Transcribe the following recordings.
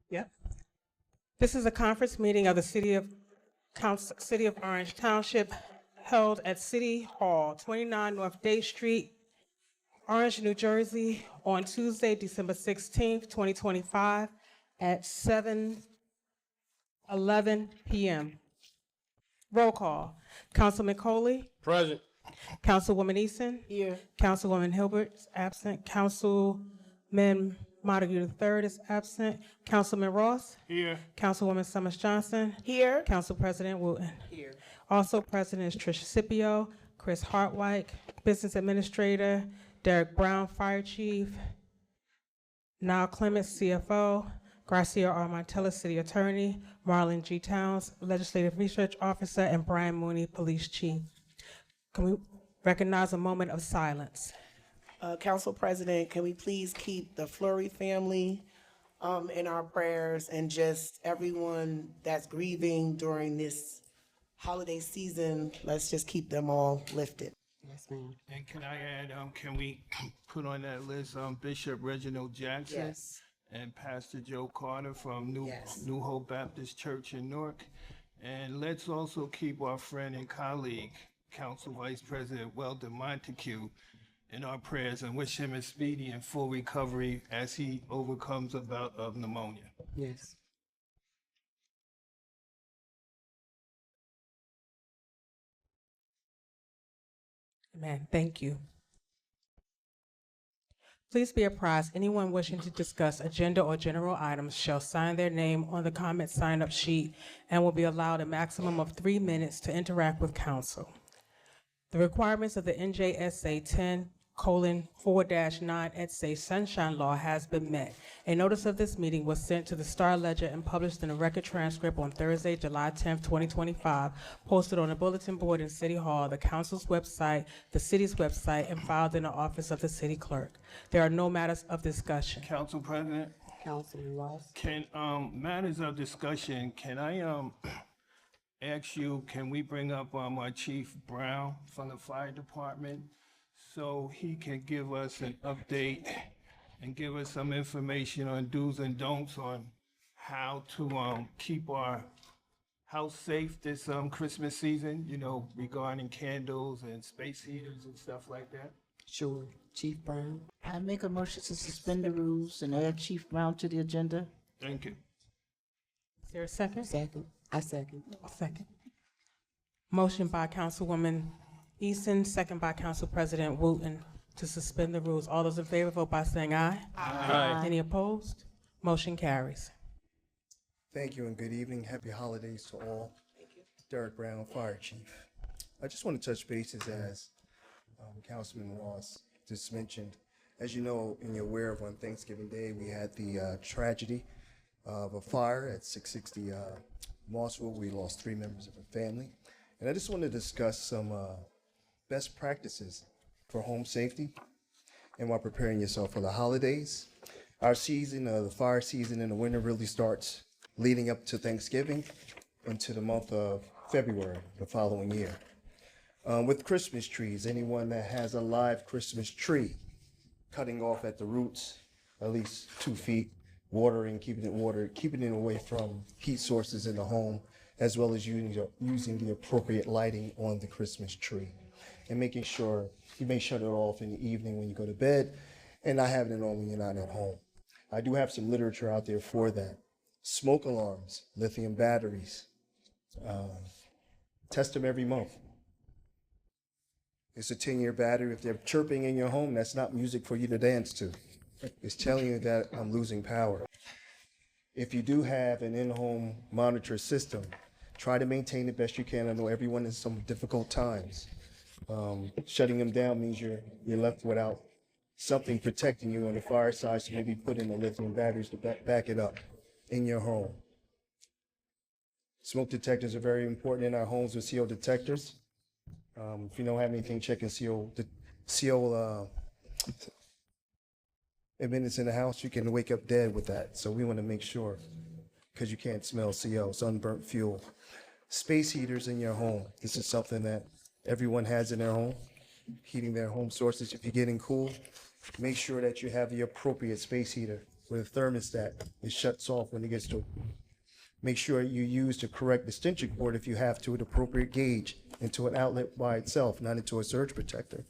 Yep. This is a conference meeting of the City of Orange Township held at City Hall, 29 North Day Street, Orange, New Jersey, on Tuesday, December 16th, 2025, at 7:11 p.m. Roll call. Councilman Coley, Present. Councilwoman Eason, Here. Councilwoman Hilbert is absent, Councilman Montague III is absent, Councilman Ross, Here. Councilwoman Summers Johnson, Here. Council President Wooten. Here. Also present is Tricia Scipio, Chris Hartwhite, Business Administrator, Derek Brown, Fire Chief, Niall Clements, CFO, Garcia R. Montella, City Attorney, Marlon G. Towns, Legislative Research Officer, and Brian Mooney, Police Chief. Can we recognize a moment of silence? Council President, can we please keep the Fleury family in our prayers, and just everyone that's grieving during this holiday season, let's just keep them all lifted. Yes, ma'am. And can I add, can we put on that list, Bishop Reginald Jackson? Yes. And Pastor Joe Carter from Yes. New Hope Baptist Church in Newark. And let's also keep our friend and colleague, Council Vice President Weldon Montague, in our prayers, and wish him a speedy and full recovery as he overcomes a bout of pneumonia. Yes. Amen. Thank you. Please be apprised, anyone wishing to discuss agenda or general items shall sign their name on the comment sign-up sheet and will be allowed a maximum of 3 minutes to interact with council. The requirements of the NJSA 10:4-9 et se Sunshine Law has been met. A notice of this meeting was sent to the Star Ledger and published in a record transcript on Thursday, July 10th, 2025, posted on a bulletin board in City Hall, the council's website, the city's website, and filed in the office of the city clerk. There are no matters of discussion. Council President, Councilman Ross. can, matters of discussion, can I, ask you, can we bring up, our Chief Brown from the fire department so he can give us an update and give us some information on do's and don'ts on how to, keep our house safe this, Christmas season, you know, regarding candles and space heaters and stuff like that? Sure. Chief Brown. I make a motion to suspend the rules and add Chief Brown to the agenda. Thank you. Is there a second? Second. I second. A second. Motion by Councilwoman Easton, second by Council President Wooten to suspend the rules. All those in favor vote by saying aye. Aye. Any opposed? Motion carries. Thank you and good evening. Happy holidays to all. Derek Brown, Fire Chief. I just want to touch bases as Councilman Ross just mentioned. As you know, and you're aware of, on Thanksgiving Day, we had the tragedy of a fire at 660 Mossville. We lost 3 members of a family. And I just want to discuss some best practices for home safety and while preparing yourself for the holidays. Our season, the fire season in the winter, really starts leading up to Thanksgiving into the month of February the following year. With Christmas trees, anyone that has a live Christmas tree, cutting off at the roots, at least 2 feet, watering, keeping it watered, keeping it away from heat sources in the home, as well as using the appropriate lighting on the Christmas tree. And making sure you may shut it off in the evening when you go to bed and not having it on when you're not at home. I do have some literature out there for that. Smoke alarms, lithium batteries, test them every month. It's a 10-year battery. If they're chirping in your home, that's not music for you to dance to. It's telling you that I'm losing power. If you do have an in-home monitor system, try to maintain it best you can. I know everyone has some difficult times. Shutting them down means you're left without something protecting you on the fire side, so maybe put in the lithium batteries to back it up in your home. Smoke detectors are very important in our homes with CO detectors. If you don't have anything, check and CO emissions in the house. You can wake up dead with that. So we want to make sure, because you can't smell CO, it's unburnt fuel. Space heaters in your home. This is something that everyone has in their home, heating their home sources. If you're getting cool, make sure that you have the appropriate space heater with a thermostat. It shuts off when it gets to. Make sure you use the correct extension cord if you have to, at appropriate gauge, into an outlet by itself, not into a surge protector.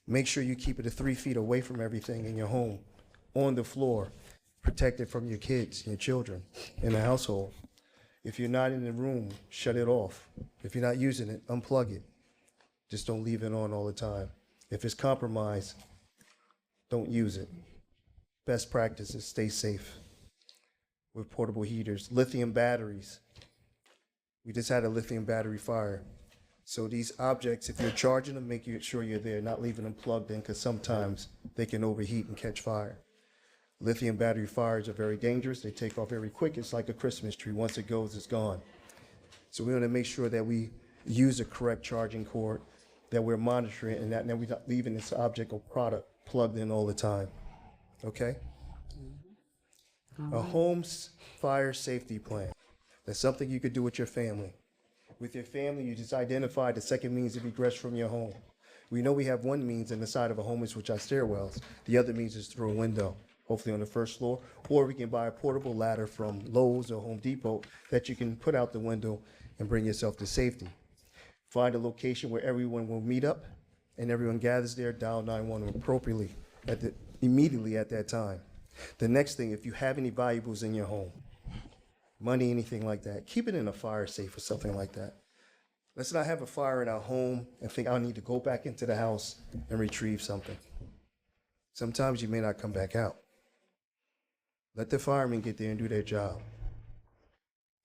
Make sure you keep it 3 feet away from everything in your home, on the floor, protected from your kids, your children, in the household. If you're not in the room, shut it off. If you're not using it, unplug it. Just don't leave it on all the time. If it's compromised, don't use it. Best practices, stay safe with portable heaters. Lithium batteries. We just had a lithium battery fire. So these objects, if you're charging them, make sure you're there, not leaving them plugged in, because sometimes they can overheat and catch fire. Lithium battery fires are very dangerous. They take off very quick. It's like a Christmas tree. Once it goes, it's gone. So we want to make sure that we use the correct charging cord, that we're monitoring, and that we're not leaving this object or product plugged in all the time. Okay? A home's fire safety plan. That's something you could do with your family. With your family, you just identify the second means of egress from your home. We know we have one means in the side of a home, which are stairwells. The other means is through a window, hopefully on the first floor, or we can buy a portable ladder from Lowe's or Home Depot that you can put out the window and bring yourself to safety. Find a location where everyone will meet up and everyone gathers there, dial 911 appropriately immediately at that time. The next thing, if you have any valuables in your home, money, anything like that, keep it in a fire safe or something like that. Let's not have a fire in our home and think I need to go back into the house and retrieve something. Sometimes you may not come back out. Let the firemen get there and do their job.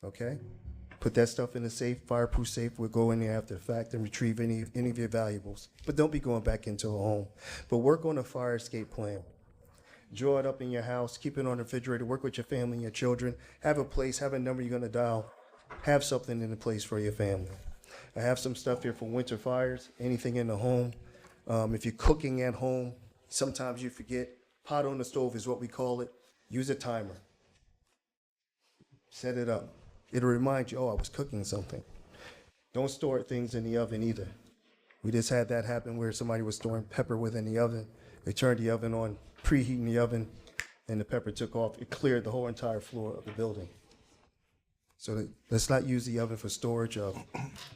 Okay? Put that stuff in a safe, fireproof safe. We'll go in there after the fact and retrieve any of your valuables. But don't be going back into a home. But work on a fire escape plan. Draw it up in your house, keep it on the refrigerator, work with your family and your children. Have a place, have a number you're gonna dial. Have something in the place for your family. I have some stuff here for winter fires, anything in the home. If you're cooking at home, sometimes you forget. Pot on the stove is what we call it. Use a timer. Set it up. It'll remind you, oh, I was cooking something. Don't store things in the oven either. We just had that happen where somebody was storing pepper within the oven. They turned the oven on, preheating the oven, and the pepper took off. It cleared the whole entire floor of the building. So let's not use the oven for storage of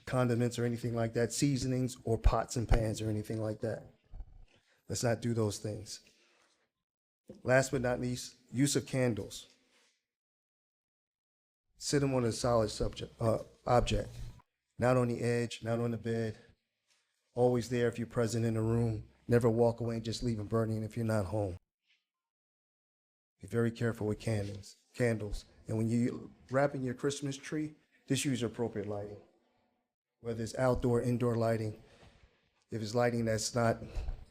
condiments or anything like that, seasonings or pots and pans or anything like that. Let's not do those things. Last but not least, use of candles. Sit them on a solid object, not on the edge, not on the bed. Always there if you're present in the room. Never walk away and just leave them burning if you're not home. Be very careful with candles. And when you're wrapping your Christmas tree, just use appropriate lighting. Whether it's outdoor, indoor lighting. If it's lighting that's not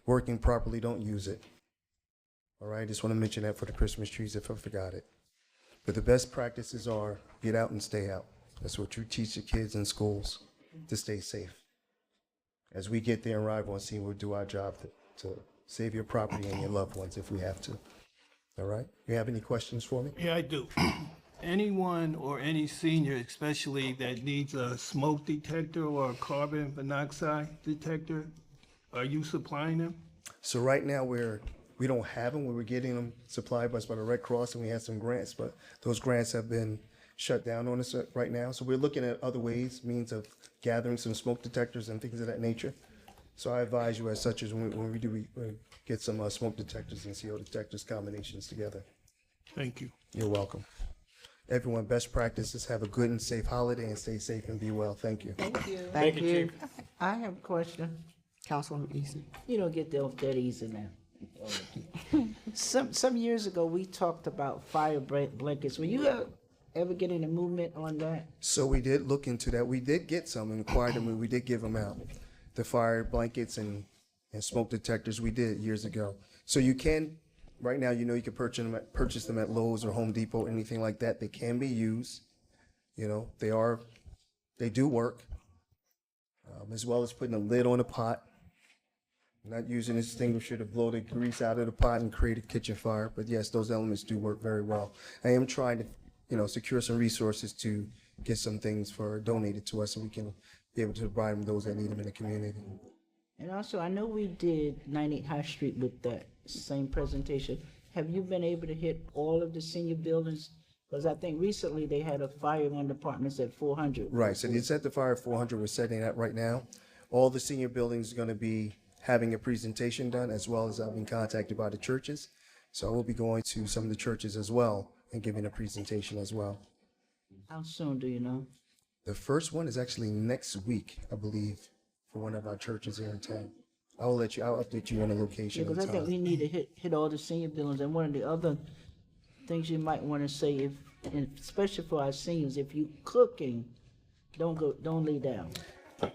working properly, don't use it. All right, just want to mention that for the Christmas trees if I forgot it. But the best practices are get out and stay out. That's what you teach the kids in schools, to stay safe. As we get there and arrive on scene, we'll do our job to save your property and your loved ones if we have to. All right? You have any questions for me? Yeah, I do. Anyone or any senior especially that needs a smoke detector or a carbon monoxide detector, are you supplying them? So right now we don't have them. We were getting them supplied by the Red Cross, and we had some grants, but those grants have been shut down on us right now. So we're looking at other means of gathering some smoke detectors and things of that nature. So I advise you as such as when we get some smoke detectors and CO detectors combinations together. Thank you. You're welcome. Everyone, best practices. Have a good and safe holiday and stay safe and be well. Thank you. Thank you. I have a question. Councilman Eason. You don't get off that easy now. Some years ago, we talked about fire blankets. Were you ever get any movement on that? So we did look into that. We did get some and acquired them, and we did give them out. The fire blankets and smoke detectors we did years ago. So you can, right now, you can purchase them at Lowe's or Home Depot, anything like that. They can be used. They do work, as well as putting a lid on a pot. Not using an extinguisher to blow the grease out of the pot and create a kitchen fire. But yes, those elements do work very well. I am trying to, secure some resources to get some things donated to us so we can be able to provide them those that need them in the community. And also, I know we did 98 High Street with that same presentation. have you been able to hit all of the senior buildings? Because I think recently they had a fire on departments at 400. Right, so the incentive fire 400, we're setting that right now. All the senior buildings are going to be having a presentation done, as well as I've been contacted by the churches. So I will be going to some of the churches as well and giving a presentation as well. How soon do you know? The first one is actually next week, I believe, for one of our churches here in town. I'll update you on the location Because and I think we time. need to hit all the senior buildings. And one of the other things you might want to say, if, and especially for our seniors, if you cooking, don't lay down.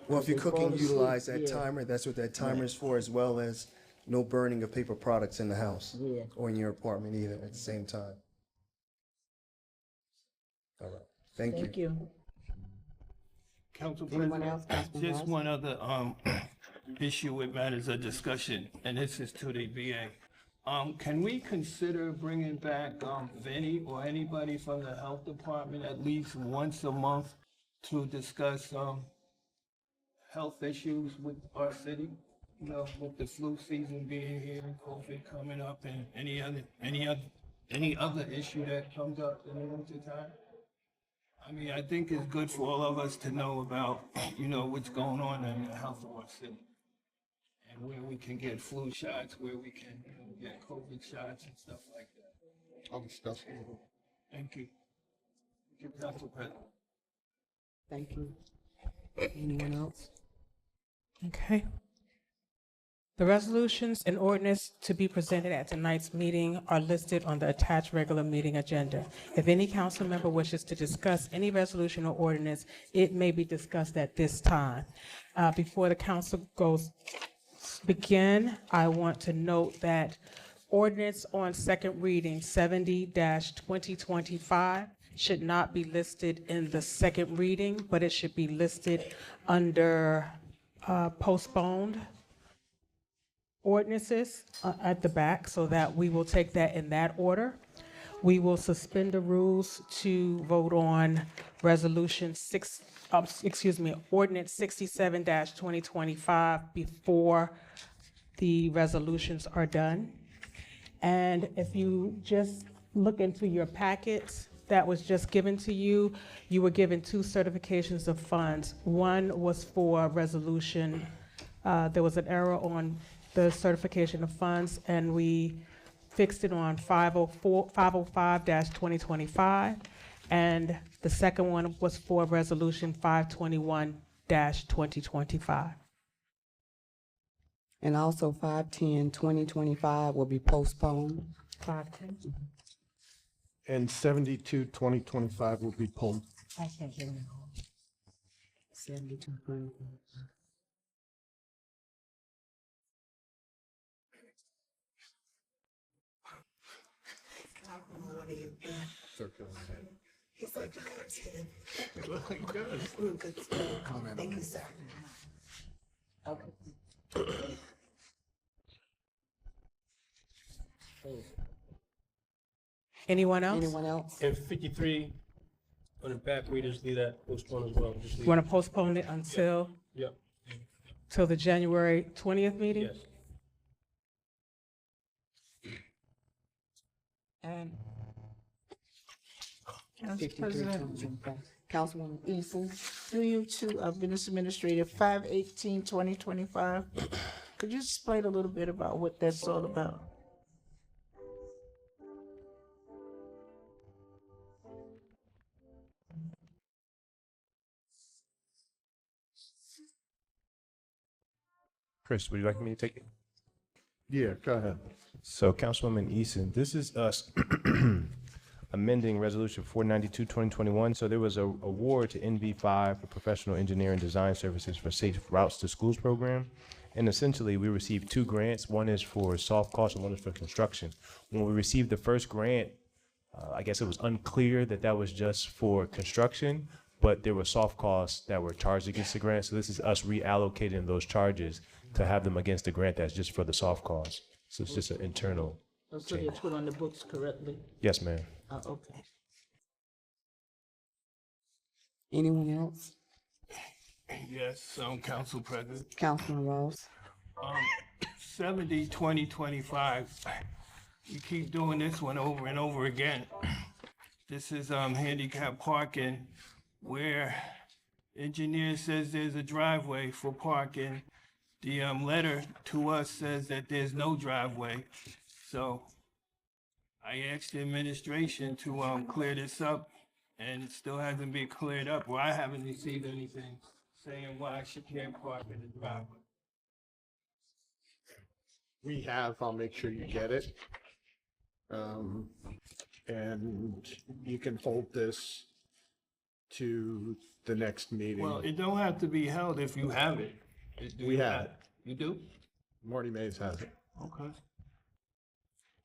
Well, if you're they fall cooking, asleep, utilize that yeah. timer. That's what that timer is for, as well as no burning of paper products in the house Yeah. or in your apartment either at the same time. All right, thank you. Thank you. Council Anyone President, else? Councilman just Ross? one other issue with matters of discussion, and this is to the VA. Can we consider bringing back Vinny or anybody from the health department at least once a month to discuss health issues with our city? You know, with the flu season being here, COVID coming up, and any other issue that comes up in the winter time? I mean, I think it's good for all of us to know about, you know, what's going on in the health of our city. And where we can get flu shots, where we can, you know, get COVID shots and stuff like that. I'll discuss it. Thank you. Thank you, Council President. Thank you. Anyone else? Okay. The resolutions and ordinance to be presented at tonight's meeting are listed on the attached regular meeting agenda. If any council member wishes to discuss any resolution or ordinance, it may be discussed at this time. Before the council begin, I want to note that ordinance on second reading 70-2025 should not be listed in the second reading, but it should be listed under postponed ordinances at the back, so that we will take that in that order. We will suspend the rules to vote on ordinance 67-2025 before the resolutions are done. And if you just look into your packets that was just given to you, you were given 2 certifications of funds. One was for resolution, there was an error on the certification of funds, and we fixed it on 505-2025. And the second one was for resolution 521-2025. And also 510-2025 will be postponed. 510. And 72-2025 will be pulled. I can't hear you. 72-20. Thank you, sir. Anyone else? Anyone else? And 53, on the back, we just leave that postponed as well. Just leave You want to postpone it until, Yep, till the January 20th meeting? yes. And 53-2025. Councilwoman Eason? Through you to Business Administrator, 5/18/2025. Could you explain a little bit about what that's all about? Chris, would you like me to take it? Yeah, go ahead. So Councilwoman Eason, this is us amending Resolution 492, 2021. So there was a award to NV5 for Professional Engineering Design Services for Safe Routes to Schools program. And essentially, we received 2 grants. One is for soft cost and one is for construction. When we received the first grant, I guess it was unclear that that was just for construction, but there were soft costs that were charged against the grant. So this is us reallocating those charges to have them against the grant that's just for the soft costs. So it's just an internal So they're put on the books correctly? Yes, ma'am. Okay. Anyone else? Yes, Council President. Councilman Ross? 70-2025 we keep doing this one over and over again. This is handicap parking where engineer says there's a driveway for parking. The letter to us says that there's no driveway. So I asked the administration to clear this up, and it still hasn't been cleared up, or I haven't received anything saying why she can't park in the driveway. We have, I'll make sure you get it. And you can hold this to the next meeting. Well, it don't have to be held if you have it. Do We you have it. You do? Marty Mays has it. Okay.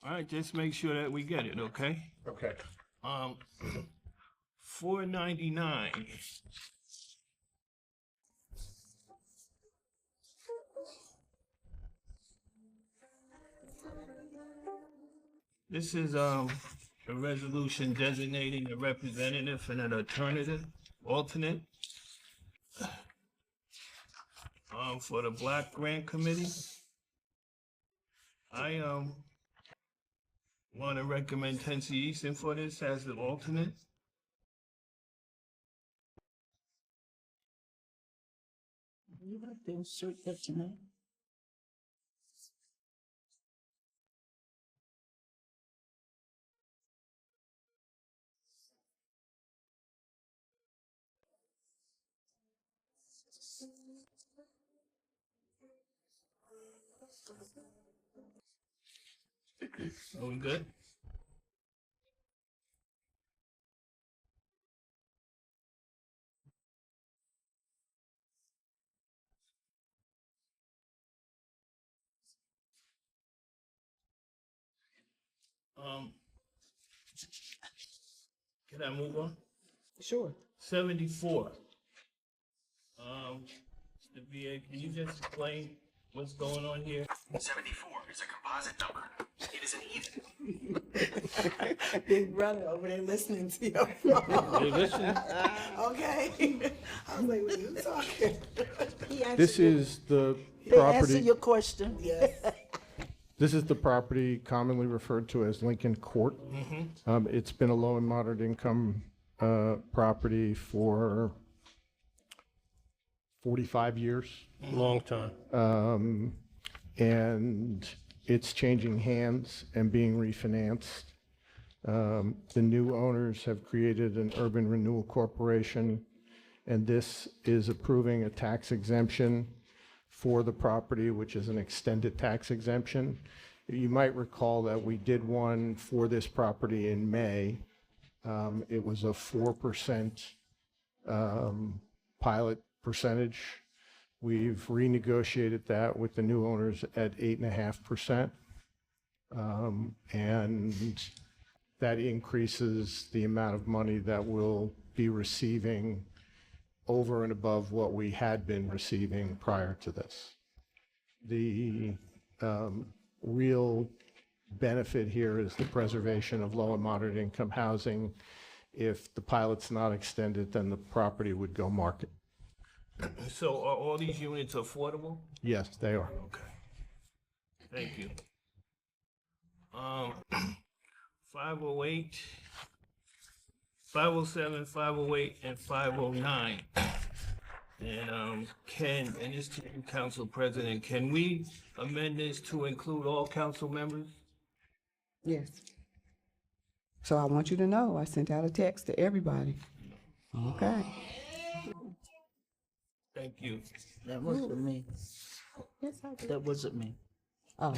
All right, just make sure that we get it, okay? Okay. 499. This is a resolution designating a representative and an alternate for the Black Grant Committee. I want to recommend Tensie Easton for this as the alternate. You have to insert that tonight. Are we good? Can I move on? Sure. 74. The VA, can you just explain what's going on here? 74 is a composite number. It is an even. Big brother over there listening to your phone. Hey, listen. Okay. I was like, what are you talking? This is the They answer property, your question. Yes. this is the property commonly referred to as Lincoln Court. It's been a low and moderate income property for 45 years. Long time. And it's changing hands and being refinanced. The new owners have created an urban renewal corporation, and this is approving a tax exemption for the property, which is an extended tax exemption. You might recall that we did one for this property in May. It was a 4% pilot percentage. We've renegotiated that with the new owners at 8.5%. And that increases the amount of money that we'll be receiving over and above what we had been receiving prior to this. The real benefit here is the preservation of low and moderate income housing. If the pilot's not extended, then the property would go market. So are all these units affordable? Yes, they are. Okay. Thank you. 508, 507, 508, and 509. And Ken, and this to you, Council President, can we amend this to include all council members? Yes. So I want you to know, I sent out a text to everybody. Okay. Thank you. That wasn't me. Yes, I did. That wasn't me. Oh.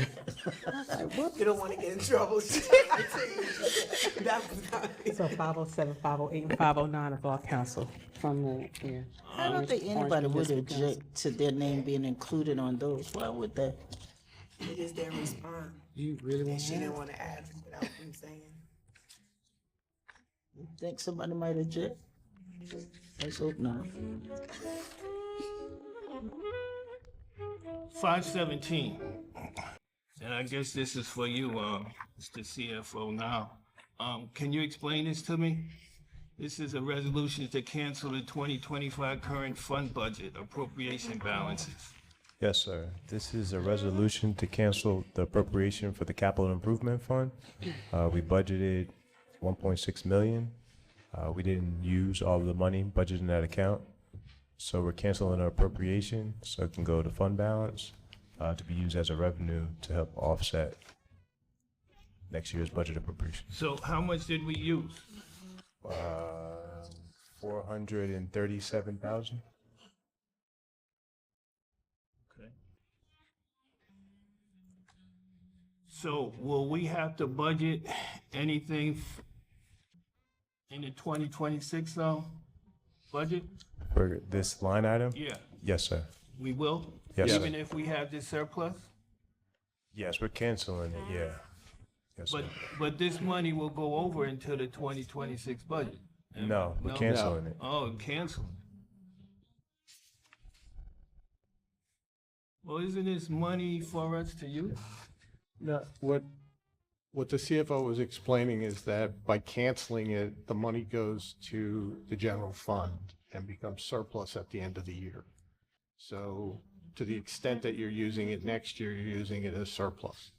You don't want to get in trouble. That was not me. So 507, 508, and 509 is all council. From the, yeah. I don't think Orange anybody would Municipal Council. object to their name being included on those. Why would they? It is their response. You really And want she to? didn't want to add without them saying. Think somebody might object? Let's hope not. 517. And I guess this is for you, Mr. CFO now. Can you explain this to me? This is a resolution to cancel the 2025 current fund budget appropriation balances. Yes, sir. This is a resolution to cancel the appropriation for the capital improvement fund. We budgeted 1.6 million. We didn't use all of the money budgeted in that account. So we're canceling our appropriation so it can go to fund balance, to be used as a revenue to help offset next year's budget appropriation. So how much did we use? 437,000. Okay. So will we have to budget anything in the 2026 budget? For this line item? Yeah, Yes, sir. we will? Yes, sir. Even if we have this surplus? Yes, we're canceling it, yeah. Yes, sir. But this money will go over into the 2026 budget? No, we're No? canceling it. Oh, canceling. Well, isn't this money for us to use? No, what the CFO was explaining is that by canceling it, the money goes to the general fund and becomes surplus at the end of the year. So to the extent that you're using it next year, you're using it as surplus.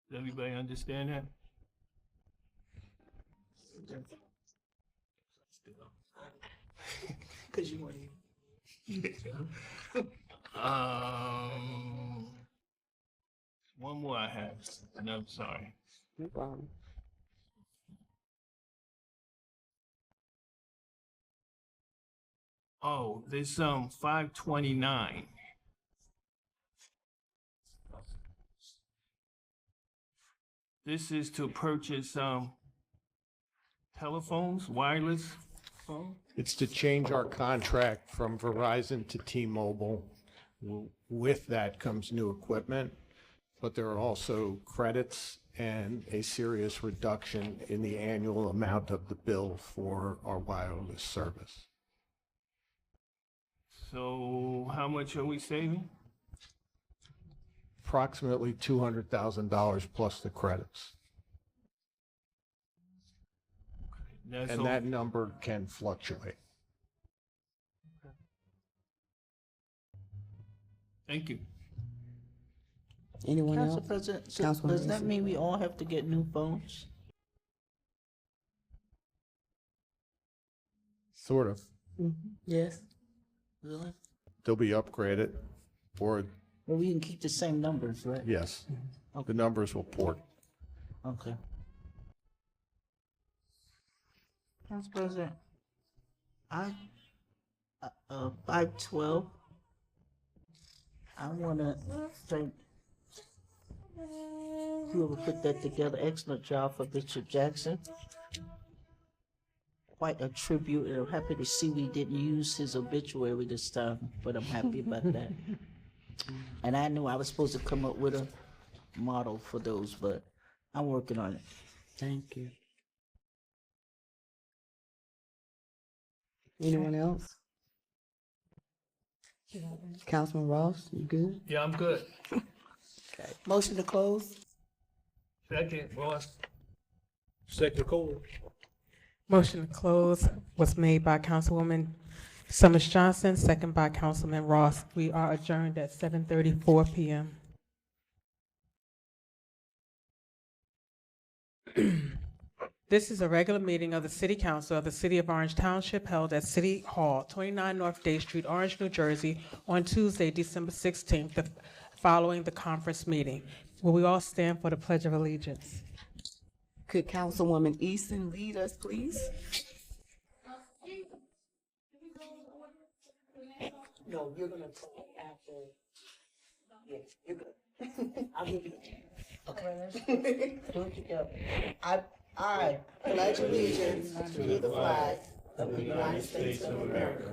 Does everybody understand that? Cause you want One more I have, and I'm sorry. No problem. Oh, this 529. This is to purchase telephones, wireless phone. It's to change our contract from Verizon to T-Mobile. With that comes new equipment, but there are also credits and a serious reduction in the annual amount of the bill for our wireless service. So how much are we saving? Approximately $200,000 plus the credits. That's And all- that number can fluctuate. Thank you. Anyone Council else? President, so Councilwoman does that Easton. mean we all have to get new phones? Sort of. Yes. Really? They'll be upgraded, or Well, we can keep the same numbers, right? yes, the numbers will port. Okay. Council President, 512. I wanna thank whoever put that together. Excellent job for Bishop Jackson. Quite a tribute, and I'm happy to see we didn't use his obituary this time, but I'm happy about that. And I knew I was supposed to come up with a model for those, but I'm working on it. Thank you. Anyone else? Councilman Ross, you good? Yeah, I'm good. motion to close? Second, Ross. Second Cole. Motion to close was made by Councilwoman Summers Johnson, second by Councilman Ross. We are adjourned at 7:34 p.m. This is a regular meeting of the City Council of the City of Orange Township held at City Hall, 29 North Day Street, Orange, New Jersey, on Tuesday, December 16th, following the conference meeting. Will we all stand for the Pledge of Allegiance? Could Councilwoman Easton lead us, please? No, you're gonna talk after. Yeah, you're good. I'll give you. Okay. Do it together. I pledge allegiance to the flag of the United States of America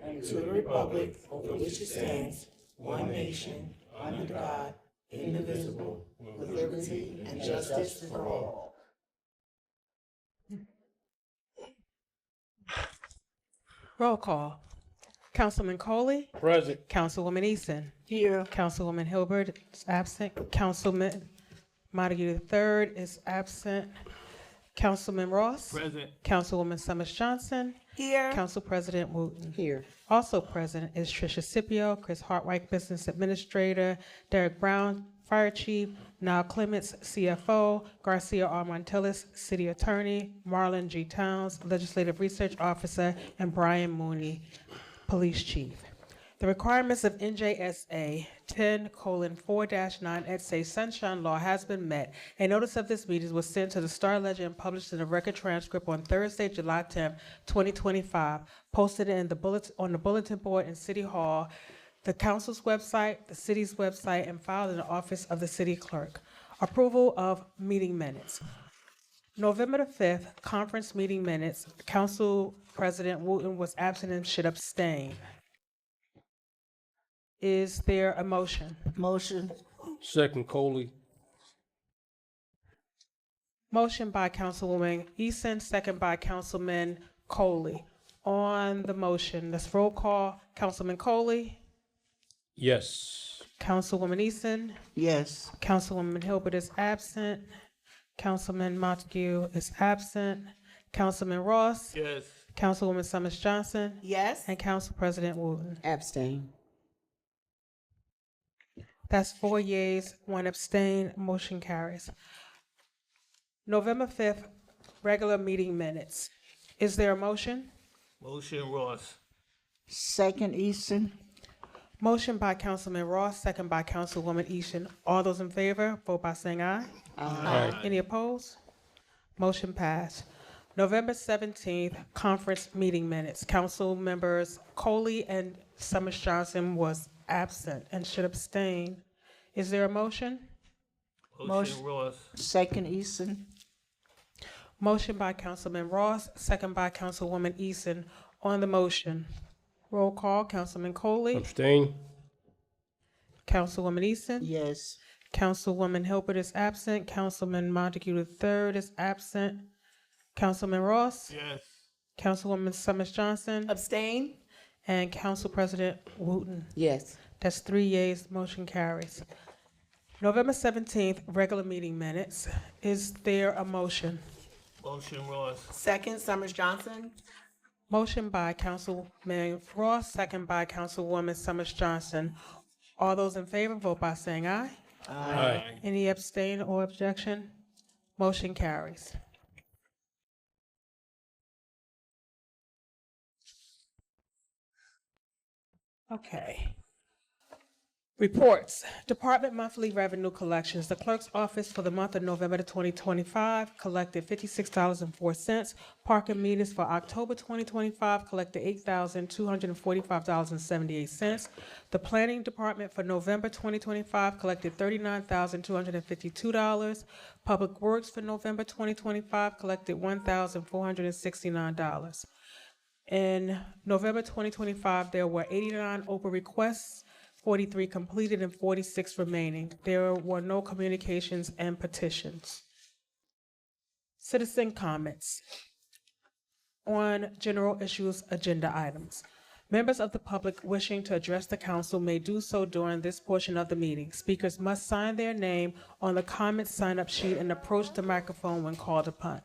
and to the republic for which it stands, one nation, under God, indivisible, with liberty and justice for all. Roll call. Councilman Coley? Present. Councilwoman Easton? Here. Councilwoman Hilbert is absent. Councilman Montague III is absent. Councilman Ross? Present. Councilwoman Summers Johnson? Here. Council President Wooten. Here. Also present is Tricia Scipio, Chris Hartwhite, Business Administrator, Derek Brown, Fire Chief, Niall Clements, CFO, Garcia R. Montillis, City Attorney, Marlon G. Towns, Legislative Research Officer, and Brian Mooney, Police Chief. The requirements of NJSA 10:4-9 et say Sunshine Law has been met. A notice of this meeting was sent to the Star Ledger and published in the record transcript on Thursday, July 10th, 2025, posted in on the bulletin board in City Hall, the council's website, the city's website, and filed in the office of the city clerk. Approval of meeting minutes. November the 5th, conference meeting minutes. Council President Wooten was absent and should abstain. Is there a motion? Motion. Second, Coley. Motion by Councilwoman Eason, second by Councilman Coley. On the motion, let's roll call. Councilman Coley, Yes. Councilwoman Eason, Yes. Councilwoman Hilbert is absent, Councilman Montague is absent, Councilman Ross, Yes. Councilwoman Summers Johnson, Yes. and Council President Wooten. Abstain. That's 4 yeas, 1 abstain, motion carries. November 5th, regular meeting minutes. Is there a motion? Motion Ross. Second, Easton. Motion by Councilman Ross, second by Councilwoman Easton. All those in favor, vote by saying aye. Aye. Any opposed? Motion passed. November 17th, conference meeting minutes. Council members Coley and Summers Johnson was absent and should abstain. Is there a motion? Motion Ross. Second, Easton. Motion by Councilman Ross, second by Councilwoman Eason. On the motion, roll call. Councilman Coley, Abstain. Councilwoman Eason, Yes. Councilwoman Hilbert is absent, Councilman Montague III is absent, Councilman Ross, Yes. Councilwoman Summers Johnson, Abstain. and Council President Wooten. Yes. That's 3 yeas, motion carries. November 17th, regular meeting minutes. Is there a motion? Motion Ross. Second, Summers Johnson. Motion by Councilman Ross, second by Councilwoman Summers Johnson. All those in favor, vote by saying aye. Aye. Any abstain or objection? Motion carries. Okay. Reports. Department monthly revenue collections. The clerk's office for the month of November 2025 collected $56.04. Parking meters for October 2025 collected $8,245.78. The planning department for November 2025 collected $39,252. Public Works for November 2025 collected $1,469. In November 2025, there were 89 open requests, 43 completed, and 46 remaining. There were no communications and petitions. Citizen comments on general issues agenda items. Members of the public wishing to address the council may do so during this portion of the meeting. Speakers must sign their name on the comment sign-up sheet and approach the microphone when called upon.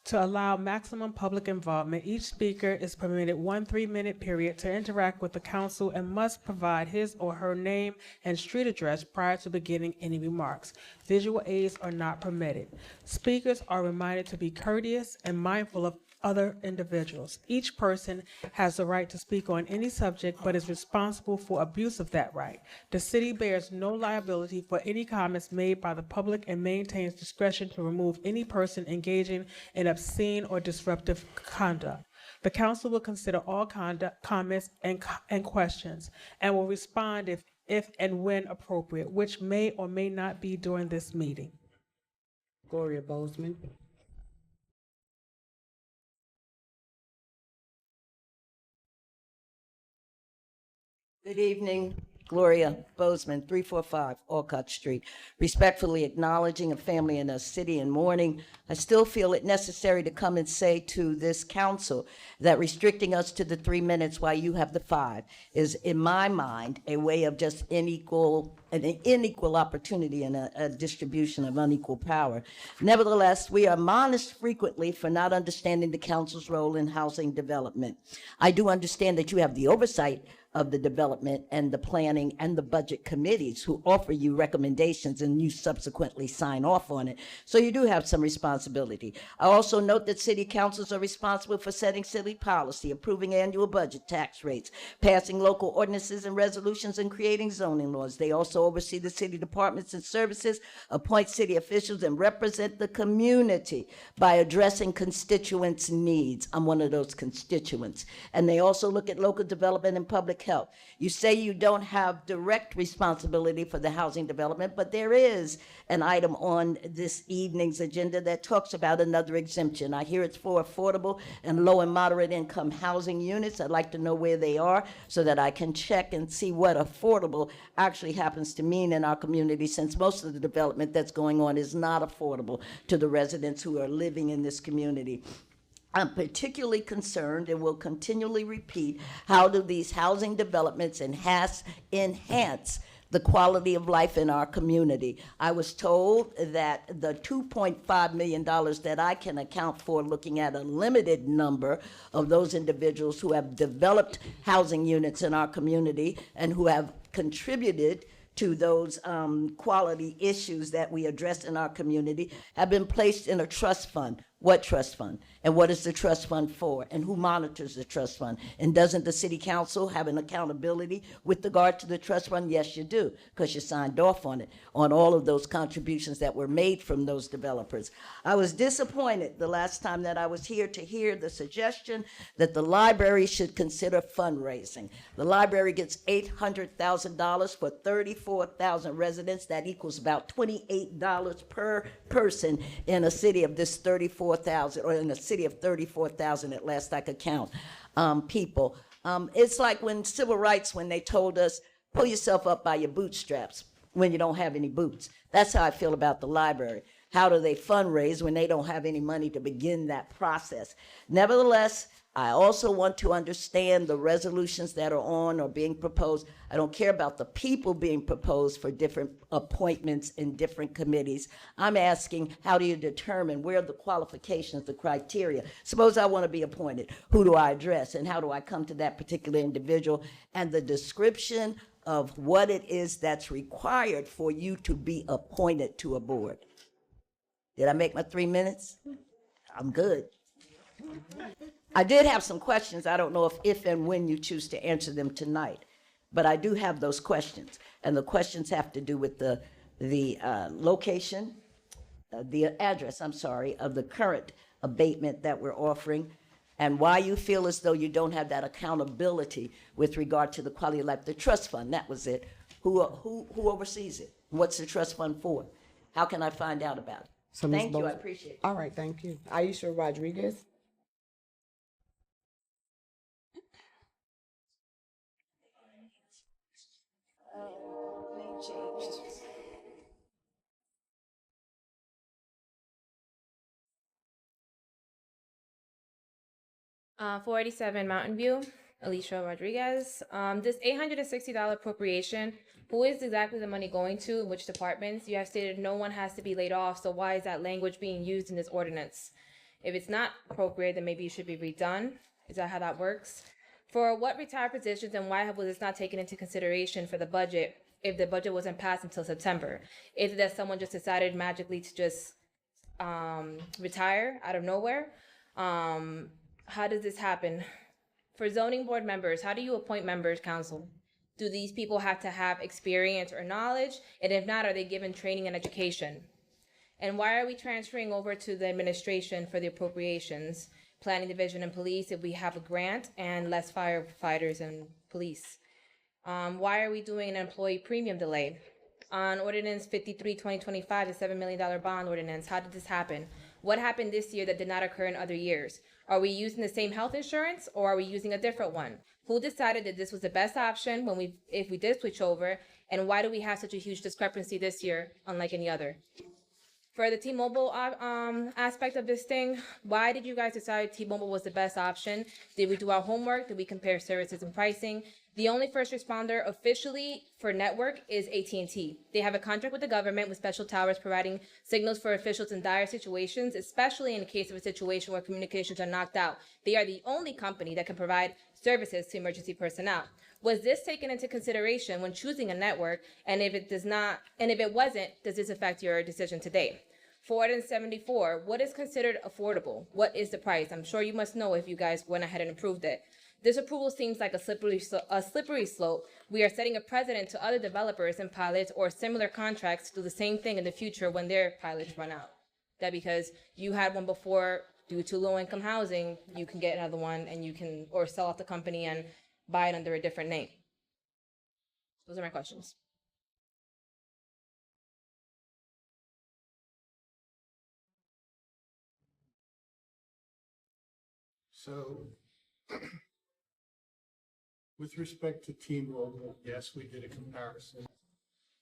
To allow maximum public involvement, each speaker is permitted 1 3-minute period to interact with the council and must provide his or her name and street address prior to beginning any remarks. Visual aids are not permitted. Speakers are reminded to be courteous and mindful of other individuals. Each person has the right to speak on any subject but is responsible for abuse of that right. The city bears no liability for any comments made by the public and maintains discretion to remove any person engaging in obscene or disruptive conduct. The council will consider all comments and questions and will respond if and when appropriate, which may or may not be during this meeting. Gloria Bozeman. Good evening. Gloria Bozeman, 345 Alcott Street. Respectfully acknowledging a family in a city in mourning, I still feel it necessary to come and say to this council that restricting us to the 3 minutes while you have the 5 is, in my mind, a way of just an unequal opportunity and a distribution of unequal power. Nevertheless, we are admonished frequently for not understanding the council's role in housing development. I do understand that you have the oversight of the development and the planning and the budget committees who offer you recommendations and you subsequently sign off on it. So you do have some responsibility. I also note that city councils are responsible for setting city policy, approving annual budget, tax rates, passing local ordinances and resolutions, and creating zoning laws. They also oversee the city departments and services, appoint city officials, and represent the community by addressing constituents' needs. I'm one of those constituents. And they also look at local development and public health. You say you don't have direct responsibility for the housing development, but there is an item on this evening's agenda that talks about another exemption. I hear it's for affordable and low and moderate income housing units. I'd like to know where they are so that I can check and see what affordable actually happens to mean in our community, since most of the development that's going on is not affordable to the residents who are living in this community. I'm particularly concerned and will continually repeat, how do these housing developments enhance the quality of life in our community? I was told that the $2.5 million that I can account for, looking at a limited number of those individuals who have developed housing units in our community and who have contributed to those quality issues that we address in our community, have been placed in a trust fund. What trust fund? And what is the trust fund for? And who monitors the trust fund? And doesn't the city council have an accountability with regard to the trust fund? Yes, you do, because you signed off on it, on all of those contributions that were made from those developers. I was disappointed the last time that I was here to hear the suggestion that the library should consider fundraising. The library gets $800,000 for 34,000 residents. That equals about $28 per person in a city of this 34,000, or in a city of 34,000 at last I could count, people. It's like when civil rights, when they told us, pull yourself up by your bootstraps when you don't have any boots. That's how I feel about the library. How do they fundraise when they don't have any money to begin that process? Nevertheless, I also want to understand the resolutions that are on or being proposed. I don't care about the people being proposed for different appointments in different committees. I'm asking, how do you determine where are the qualifications, the criteria? Suppose I want to be appointed. Who do I address, and how do I come to that particular individual? And the description of what it is that's required for you to be appointed to a board. Did I make my 3 minutes? I'm good. I did have some questions. I don't know if and when you choose to answer them tonight, but I do have those questions. And the questions have to do with the location, the address, I'm sorry, of the current abatement that we're offering, and why you feel as though you don't have that accountability with regard to the quality of life. The trust fund, that was it. Who oversees it? What's the trust fund for? How can I find out about it? So Ms. Thank you, I Bozeman. appreciate it. All right, thank you. Aisha Rodriguez. Name changed. 487 Mountain View, Alicia Rodriguez. This $860 appropriation, who is exactly the money going to, which departments? You have stated no one has to be laid off, so why is that language being used in this ordinance? If it's not appropriate, then maybe it should be redone. Is that how that works? For what retired positions, and why was this not taken into consideration for the budget if the budget wasn't passed until September? Is it that someone just decided magically to just retire out of nowhere? How does this happen? For zoning board members, how do you appoint members, council? Do these people have to have experience or knowledge? And if not, are they given training and education? And why are we transferring over to the administration for the appropriations, planning division and police, if we have a grant and less firefighters and police? Why are we doing an employee premium delay? On ordinance 53, 2025, the $7 million bond ordinance, how did this happen? What happened this year that did not occur in other years? Are we using the same health insurance, or are we using a different one? Who decided that this was the best option if we did switch over? And why do we have such a huge discrepancy this year, unlike any other? For the T-Mobile aspect of this thing, why did you guys decide T-Mobile was the best option? Did we do our homework? Did we compare services and pricing? The only first responder officially for network is AT&T. They have a contract with the government with special towers providing signals for officials in dire situations, especially in the case of a situation where communications are knocked out. They are the only company that can provide services to emergency personnel. Was this taken into consideration when choosing a network? And if it wasn't, does this affect your decision today? 474, what is considered affordable? What is the price? I'm sure you must know if you guys went ahead and approved it. This approval seems like a slippery slope. We are setting a precedent to other developers and pilots or similar contracts to do the same thing in the future when their pilots run out. That because you had one before, due to low-income housing, you can get another one and you can, or sell off the company and buy it under a different name. Those are my questions. So, with respect to T-Mobile, yes, we did a comparison.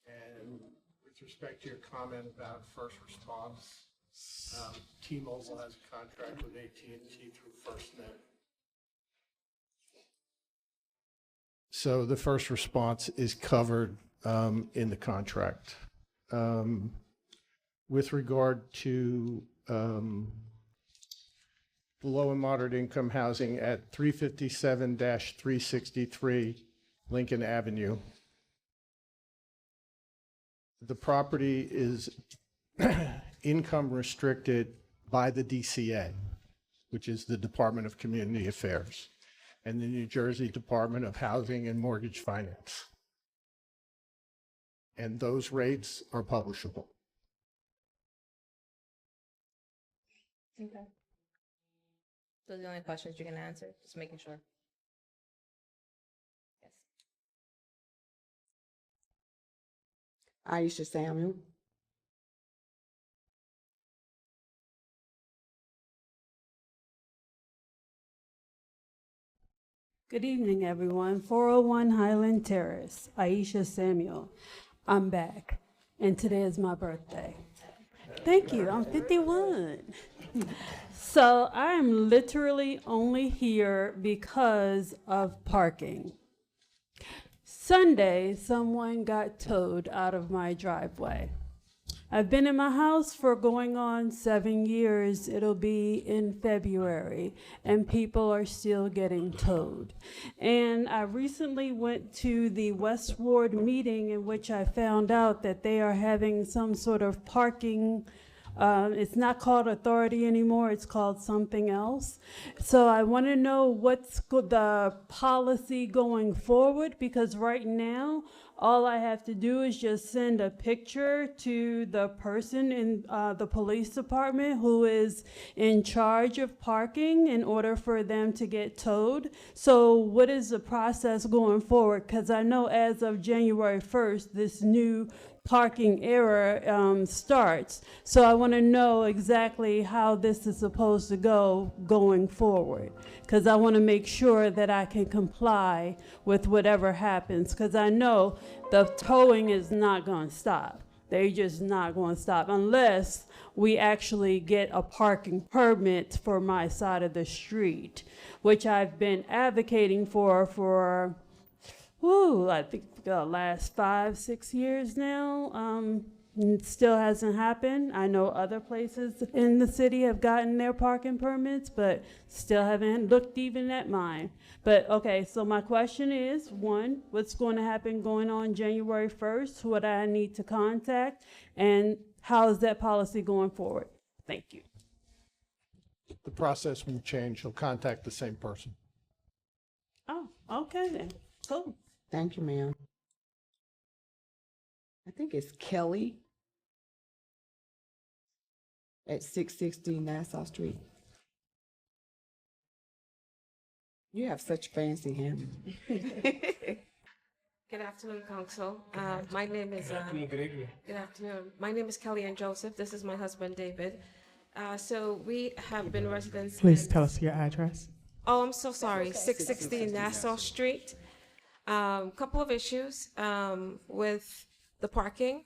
And with respect to your comment about first response, T-Mobile has a contract with AT&T through FirstNet. So the first response is covered in the contract. With regard to low and moderate income housing at 357-363 Lincoln Avenue, the property is income restricted by the DCA, which is the Department of Community Affairs, and the New Jersey Department of Housing and Mortgage Finance. And those rates are publishable. Okay. Those are the only questions you're gonna answer, just making sure. Yes. Aisha Samuel. Good evening, everyone. 401 Highland Terrace, Aisha Samuel. I'm back, and today is my birthday. Thank you, I'm 51. So I am literally only here because of parking. Sunday, someone got towed out of my driveway. I've been in my house for going on 7 years. It'll be in February, and people are still getting towed. And I recently went to the West Ward meeting in which I found out that they are having some sort of parking. It's not called authority anymore, it's called something else. So I want to know what's the policy going forward, because right now, all I have to do is just send a picture to the person in the police department who is in charge of parking in order for them to get towed. So what is the process going forward? Because I know as of January 1st, this new parking era starts. So I want to know exactly how this is supposed to go going forward, because I want to make sure that I can comply with whatever happens, because I know the towing is not going to stop. They're just not going to stop unless we actually get a parking permit for my side of the street, which I've been advocating for I think the last 5-6 years now. It still hasn't happened. I know other places in the city have gotten their parking permits, but still haven't looked even at mine. But okay, so my question is, one, what's going to happen going on January 1st? Who would I need to contact? And how is that policy going forward? Thank you. The process will change. You'll contact the same person. Oh, okay then. Cool. Thank you, ma'am. I think it's Kelly at 660 Nassau Street. You have such fancy hands. Good afternoon, Council. My name is good afternoon. My name is Kelly and Joseph. This is my husband, David. So we have been residents. Please tell us your address. Oh, I'm so sorry, 616 Nassau Street. Couple of issues with the parking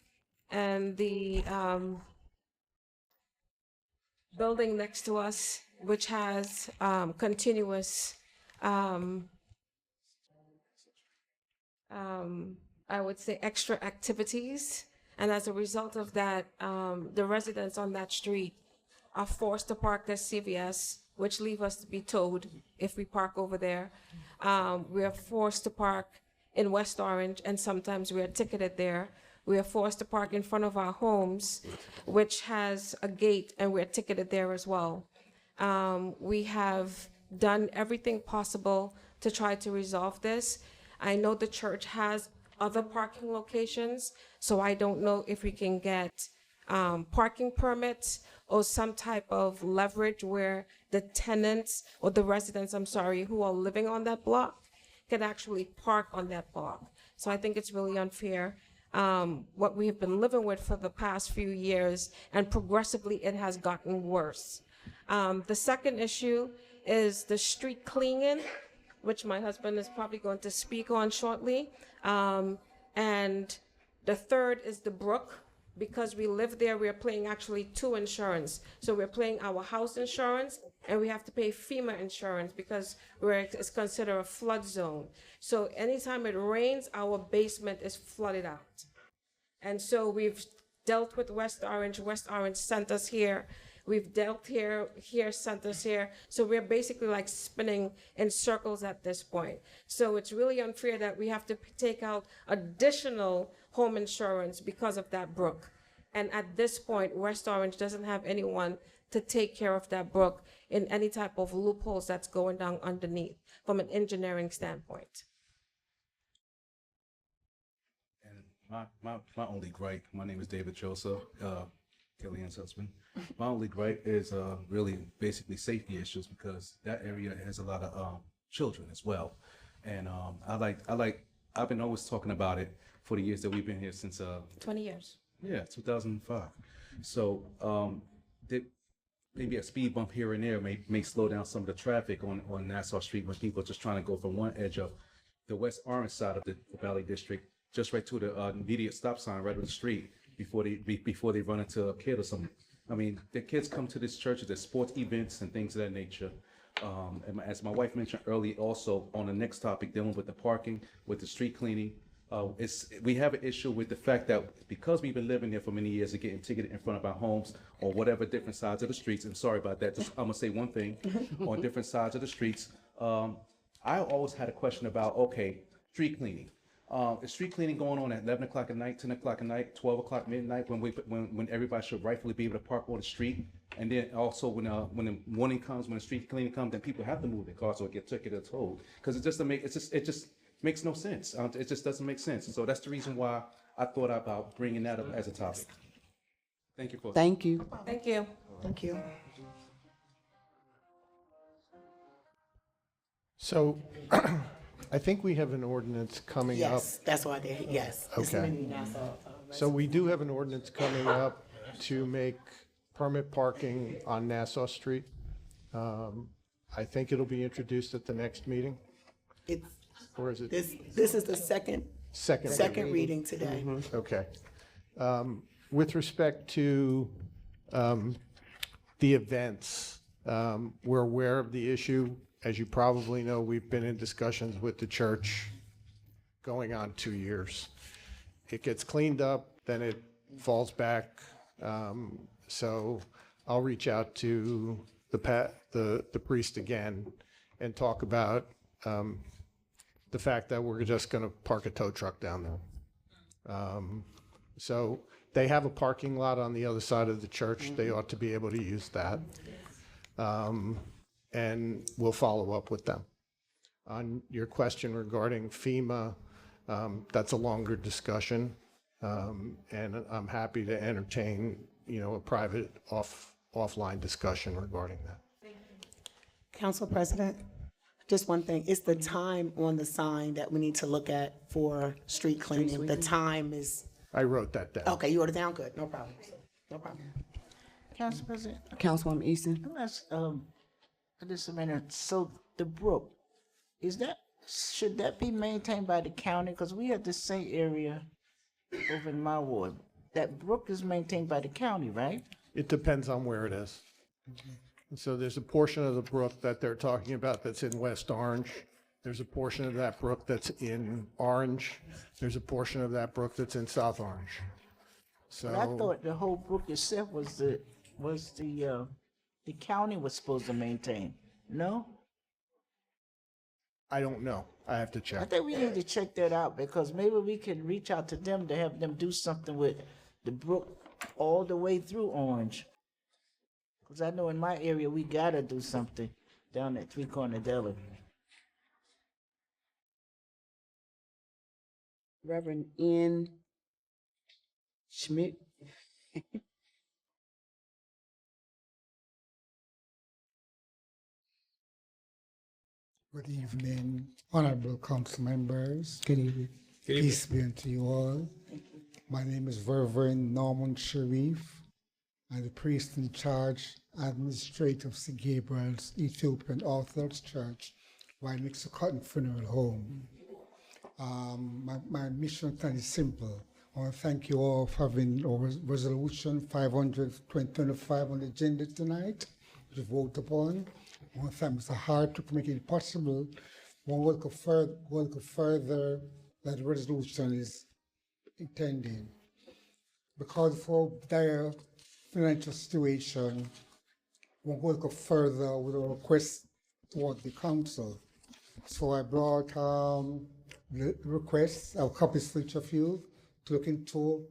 and the building next to us, which has continuous, I would say, extra activities. And as a result of that, the residents on that street are forced to park their CVS, which leave us to be towed if we park over there. We are forced to park in West Orange, and sometimes we are ticketed there. We are forced to park in front of our homes, which has a gate, and we're ticketed there as well. We have done everything possible to try to resolve this. I know the church has other parking locations, so I don't know if we can get parking permits or some type of leverage where the tenants or the residents, who are living on that block can actually park on that block. So I think it's really unfair. What we have been living with for the past few years, and progressively it has gotten worse. The second issue is the street cleaning, which my husband is probably going to speak on shortly. And the third is the brook. Because we live there, we are paying actually two insurance. So we're paying our house insurance, and we have to pay FEMA insurance because it's considered a flood zone. So anytime it rains, our basement is flooded out. And so we've dealt with West Orange. West Orange sent us here. We've dealt here, sent us here. So we're basically like spinning in circles at this point. So it's really unfair that we have to take out additional home insurance because of that brook. And at this point, West Orange doesn't have anyone to take care of that brook in any type of loopholes that's going down underneath from an engineering standpoint. And my only gripe, my name is David Joseph, Kellyanne's husband. My only gripe is really basically safety issues, because that area has a lot of children as well. And I've been always talking about it for the years that we've been here since 20 years. Yeah, 2005. So maybe a speed bump here and there may slow down some of the traffic on Nassau Street when people are just trying to go from one edge of the West Orange side of the Valley District just right to the immediate stop sign right on the street before they run into a kid or something. I mean, the kids come to this church, there's sports events and things of that nature. And as my wife mentioned earlier, also on the next topic, dealing with the parking, with the street cleaning, we have an issue with the fact that because we've been living there for many years and getting ticketed in front of our homes on whatever different sides of the streets, and sorry about that, just I'm gonna say one thing, on different sides of the streets, I always had a question about, okay, street cleaning. Is street cleaning going on at 11 o'clock at night, 10 o'clock at night, 12 o'clock midnight, when everybody should rightfully be able to park on the street? And then also when the morning comes, when the street cleaning comes, then people have to move their cars or get ticketed or towed, because it just makes no sense. It just doesn't make sense. And so that's the reason why I thought about bringing that up as a topic. Thank you. Thank you. Thank you. Thank you. So I think we have an ordinance coming up. Yes, that's why they, yes. It's Okay. in Nassau. So we do have an ordinance coming up to make permit parking on Nassau Street. I think it'll be introduced at the next meeting, It's, or is it? this is the second reading today. Okay. With respect to the events, we're aware of the issue. As you probably know, we've been in discussions with the church going on 2 years. It gets cleaned up, then it falls back. So I'll reach out to the priest again and talk about the fact that we're just going to park a tow truck down there. So they have a parking lot on the other side of the church. They ought to be able to use that. And we'll follow up with them. On your question regarding FEMA, that's a longer discussion. And I'm happy to entertain, a private offline discussion regarding that. Council President, just one thing, it's the time on the sign that we need to look at for street cleaning. The time is, I wrote that down. okay, you wrote it down, good, no problem, no problem. Council President, Councilwoman Easton. I'm ask, just a minute. So the brook, should that be maintained by the county? Because we have the same area over in my ward. That brook is maintained by the county, right? It depends on where it is. So there's a portion of the brook that they're talking about that's in West Orange. There's a portion of that brook that's in Orange. There's a portion of that brook that's in South Orange. But I So thought the whole brook itself was the county was supposed to maintain. No? I don't know. I have to I check. think we need to check that out because maybe we can reach out to them to have them do something with the brook all the way through Orange. Because I know in my area, we gotta do something down at Three Corner Deli. Reverend N. Schmidt. Good evening, honorable council members. Good evening. Peace be unto you all. My name is Reverend Norman Sharif. I'm the priest in charge, administrator of St. Gabriel's Ethiopian Orthodox Church, Mixer Cotton Funeral Home. My mission is simple. I want to thank you all for having our resolution 525 on the agenda tonight to vote upon. I want to thank Mr. Hart for making it possible. One will go further that the resolution is intending. Because for dire financial situation, one will go further with a request toward the council. So I brought the request, I'll copy for each of you to look into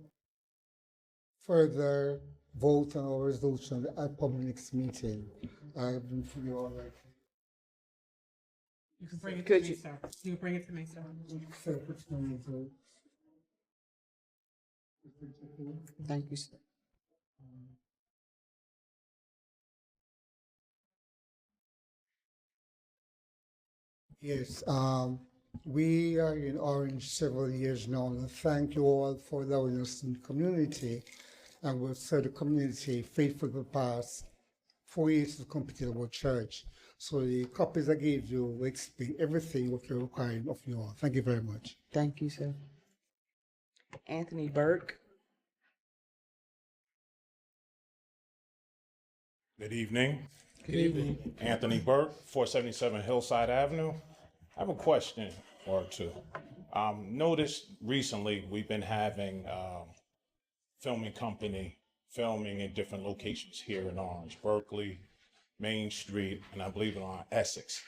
further vote on our resolution at public next meeting. I've been for you all right. You can bring it to Could me, you- sir. You can bring it to me, sir. Thank you, sir. Yes, we are in Orange several years now, and thank you all for allowing us in the community. And we've served the community faithfully for the past 4 years to complete our church. So the copies I gave you will explain everything what we're requiring of you all. Thank you very much. Thank you, sir. Anthony Burke. Good evening. Good evening. Anthony Burke, 477 Hillside Avenue. I have a question or two. Noticed recently we've been having filming company filming in different locations here in Orange, Berkeley, Main Street, and I believe on Essex.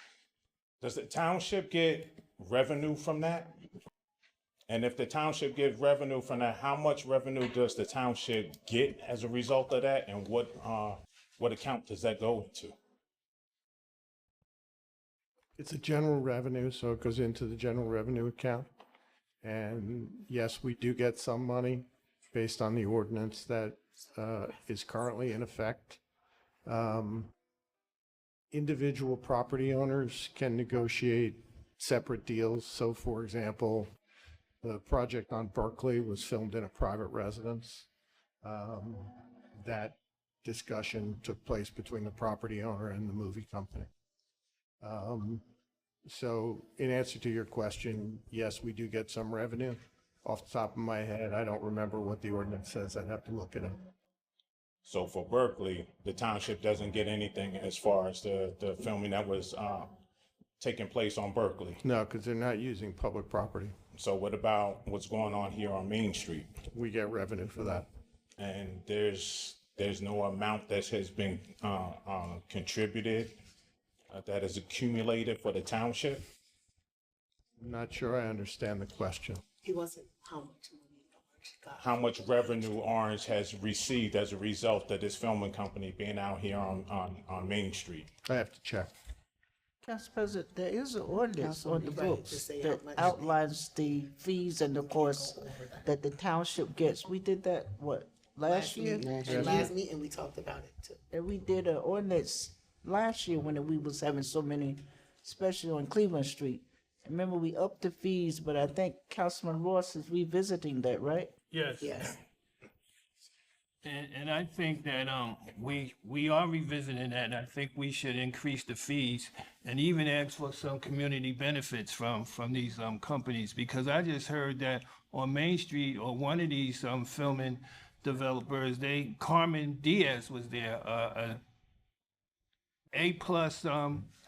Does the township get revenue from that? And if the township gets revenue from that, how much revenue does the township get as a result of that? And what account does that go into? It's a general revenue, so it goes into the general revenue account. And yes, we do get some money based on the ordinance that is currently in effect. Individual property owners can negotiate separate deals. So for example, the project on Berkeley was filmed in a private residence. That discussion took place between the property owner and the movie company. So in answer to your question, yes, we do get some revenue. Off the top of my head, I don't remember what the ordinance says. I'd have to look it up. So for Berkeley, the township doesn't get anything as far as the filming that was taking place on Berkeley. No, because they're not using public property. So what about what's going on here on Main Street? We get revenue for that. And there's no amount that has been contributed that is accumulated for the township? I'm not sure I understand the question. He wasn't how much money Orange got. How much revenue Orange has received as a result of this filming company being out here on Main Street? I have to check. Council President, there is an ordinance on the Right, books to say that how much- outlines the fees and the costs that the township gets. We did that, what, last year? And last meeting, we talked about it too. And we did an ordinance last year when we was having so many, especially on Cleveland Street. Remember, we upped the fees, but I think Councilman Ross is revisiting that, right? Yes. Yes. And I think that we are revisiting that, and I think we should increase the fees and even ask for some community benefits from these companies, because I just heard that on Main Street, or one of these filming developers, Carmen Diaz was there, A-plus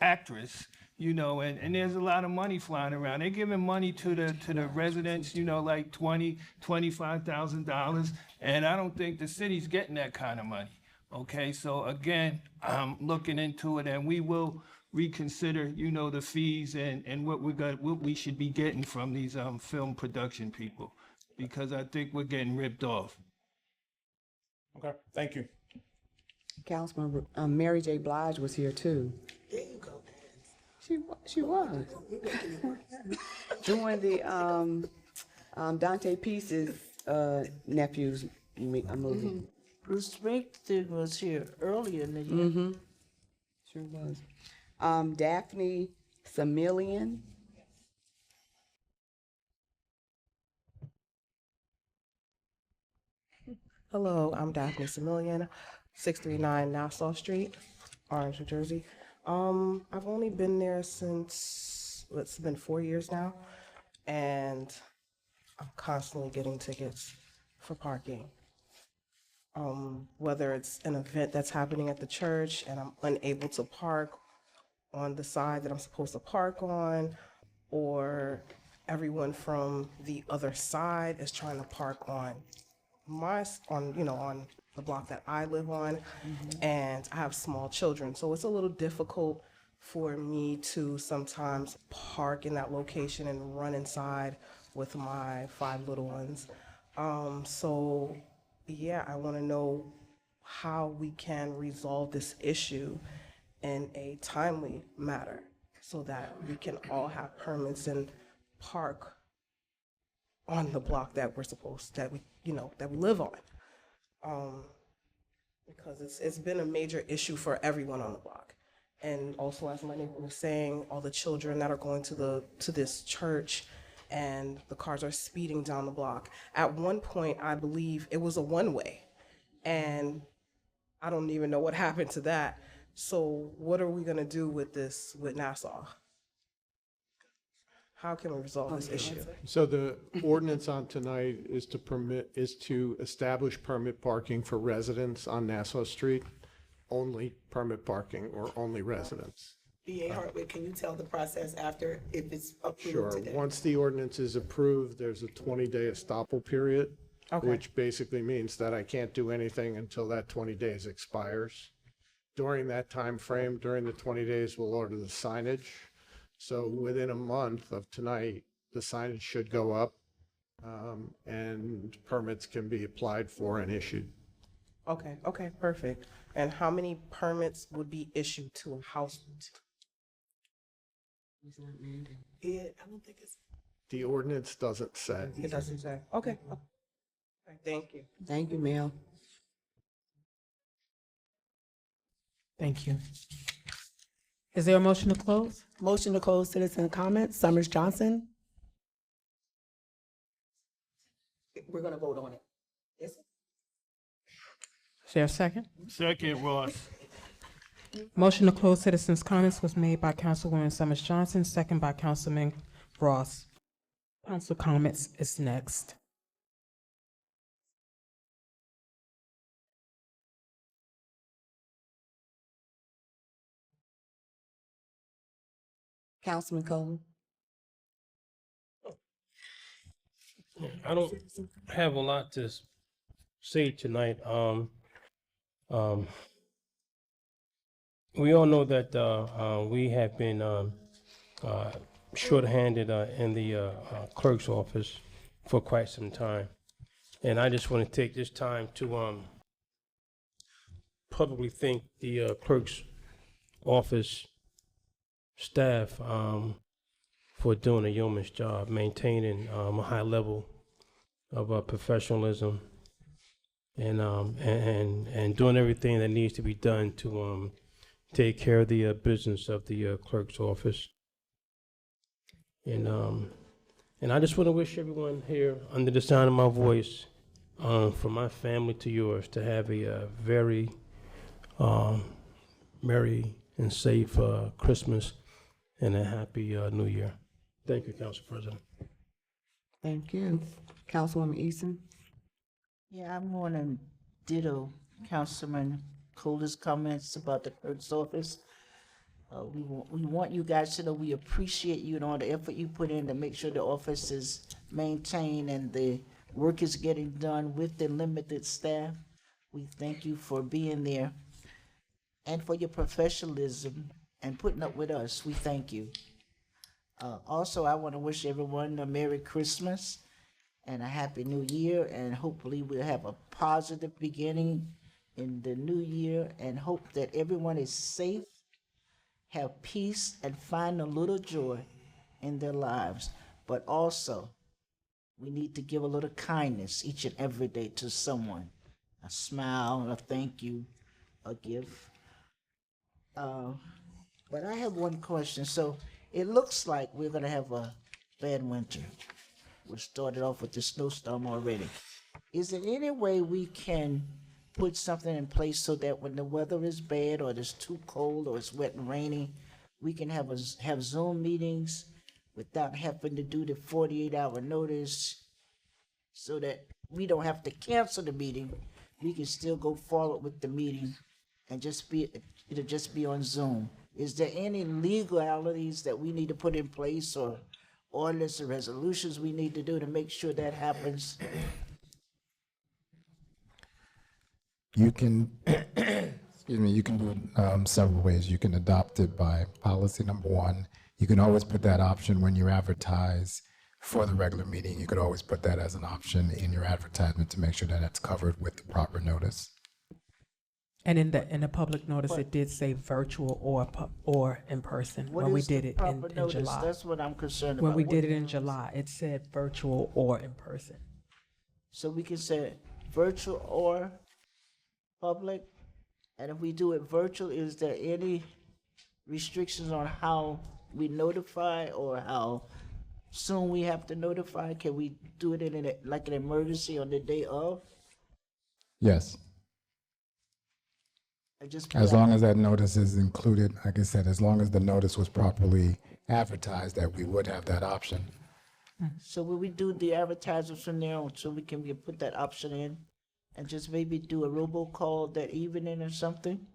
actress, you know, and there's a lot of money flying around. They're giving money to the residents, you know, like $25,000, and I don't think the city's getting that kind of money. Okay, so again, I'm looking into it, and we will reconsider, you know, the fees and what we should be getting from these film production people, because I think we're getting ripped off. Okay, thank you. Councilman Mary J. Blige was here too. There you go. She was doing the Dante Peace's nephew's movie. Bruce Springsteen was here earlier in the year. Mm-hmm. Sure was. Daphne Samilian. Hello, I'm Daphne Samilian, 639 Nassau Street, Orange, New Jersey. I've only been there since, it's been 4 years now, and I'm constantly getting tickets for parking. Whether it's an event that's happening at the church and I'm unable to park on the side that I'm supposed to park on, or everyone from the other side is trying to park on on the block that I live on, and I have small children, so it's a little difficult for me to sometimes park in that location and run inside with my 5 little ones. So yeah, I want to know how we can resolve this issue in a timely manner so that we can all have permits and park on the block that we live on. Because it's been a major issue for everyone on the block. And also, as my neighbor was saying, all the children that are going to this church, and the cars are speeding down the block. At one point, I believe it was a one-way, and I don't even know what happened to that. So what are we gonna do with this, with Nassau? How can we resolve this issue? So the ordinance on tonight is to establish permit parking for residents on Nassau Street, only permit parking or only residents. B.A. Hartwick, can you tell the process after, if it's approved Sure. today? Once the ordinance is approved, there's a 20-day estoppel period, Okay. which basically means that I can't do anything until that 20 days expires. During that time frame, during the 20 days, we'll order the signage. So within a month of tonight, the signage should go up, and permits can be applied for and issued. Okay, perfect. And how many permits would be issued to a household? Yeah, I don't think it's. The ordinance doesn't say. It doesn't say. Okay. Thank you. Thank you, Mel. Thank you. Is there a motion to close? Motion to close citizen comments. Summers Johnson. We're gonna vote on it. Yes. Is there a second? Second, Ross. Motion to close citizens' comments was made by Councilwoman Summers Johnson, second by Councilman Ross. Council comments is next. Councilman Cole. I don't have a lot to say tonight. We all know that we have been shorthanded in the clerk's office for quite some time. And I just want to take this time to publicly thank the clerk's office staff for doing a yeoman's job, maintaining a high level of professionalism and doing everything that needs to be done to take care of the business of the clerk's office. And I just want to wish everyone here under the sound of my voice from my family to yours, to have a very merry and safe Christmas and a happy New Year. Thank you, Council President. Thank you. Councilwoman Eason? Yeah, I'm going to ditto Councilman Coler's comments about the clerk's office. We want you guys to know we appreciate you and all the effort you put in to make sure the office is maintained and the work is getting done with the limited staff. We thank you for being there and for your professionalism and putting up with us. We thank you. Also, I want to wish everyone a Merry Christmas and a Happy New Year, and hopefully we'll have a positive beginning in the new year, and hope that everyone is safe, have peace, and find a little joy in their lives. But also, we need to give a little kindness each and every day to someone. A smile, a thank you, a gift. But I have one question. So it looks like we're gonna have a bad winter. We started off with the snowstorm already. Is there any way we can put something in place so that when the weather is bad or it's too cold or it's wet and rainy, we can have Zoom meetings without having to do the 48-hour notice, so that we don't have to cancel the meeting? We can still go forward with the meeting and it'll just be on Zoom. Is there any legalities that we need to put in place, or ordinance or resolutions we need to do to make sure that happens? You can, excuse me, you can do it several ways. You can adopt it by policy, number one. You can always put that option when you advertise for the regular meeting. You could always put that as an option in your advertisement to make sure that that's covered with the proper notice. And in the public notice, it did say virtual or in person What when we is the did it proper in notice? July. That's what I'm concerned about. When we What did it in notice? July, it said virtual or in person. So we can say virtual or public? And if we do it virtual, is there any restrictions on how we notify or how soon we have to notify? Can we do it in like an emergency on the day of? Yes. As long as that notice is included, like I said, as long as the notice was properly advertised, that we would have that option. So will we do the advertisements from there on so we can put that option in and just maybe do a robocall that evening or something?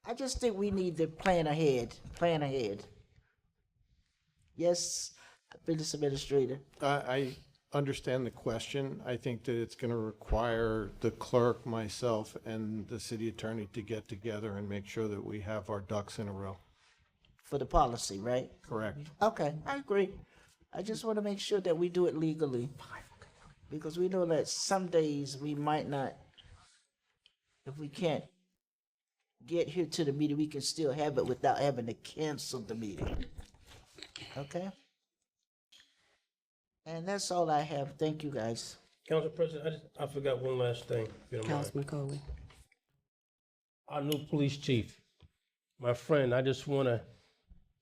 I just think we need to plan ahead. Yes, Business Administrator. I understand the question. I think that it's going to require the clerk, myself, and the city attorney to get together and make sure that we have our ducks in a row. For the policy, right? Correct. Okay, I agree. I just want to make sure that we do it legally. Because we know that some days we might not, if we can't get here to the meeting, we can still have it without having to cancel the meeting. Okay? And that's all I have. Thank you, guys. Council President, I forgot one last thing, if you don't mind. Councilman Coley. Our new police chief, my friend, I just want to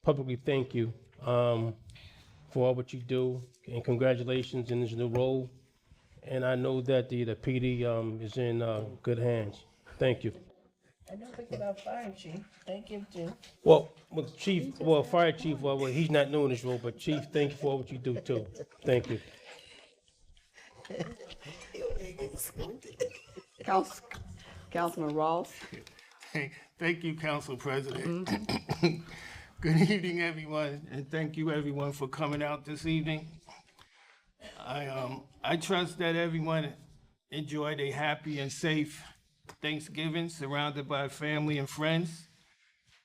publicly thank you for all what you do, and congratulations in this new role. And I know that the PD is in good hands. Thank you. I don't think about fire chief. Thank you, too. Well, fire chief, well, he's not new in this role, but chief, thank you for all what you do too. Thank you. Councilman Ross? Thank you, Council President. Good evening, everyone, and thank you, everyone, for coming out this evening. I trust that everyone enjoyed a happy and safe Thanksgiving, surrounded by family and friends.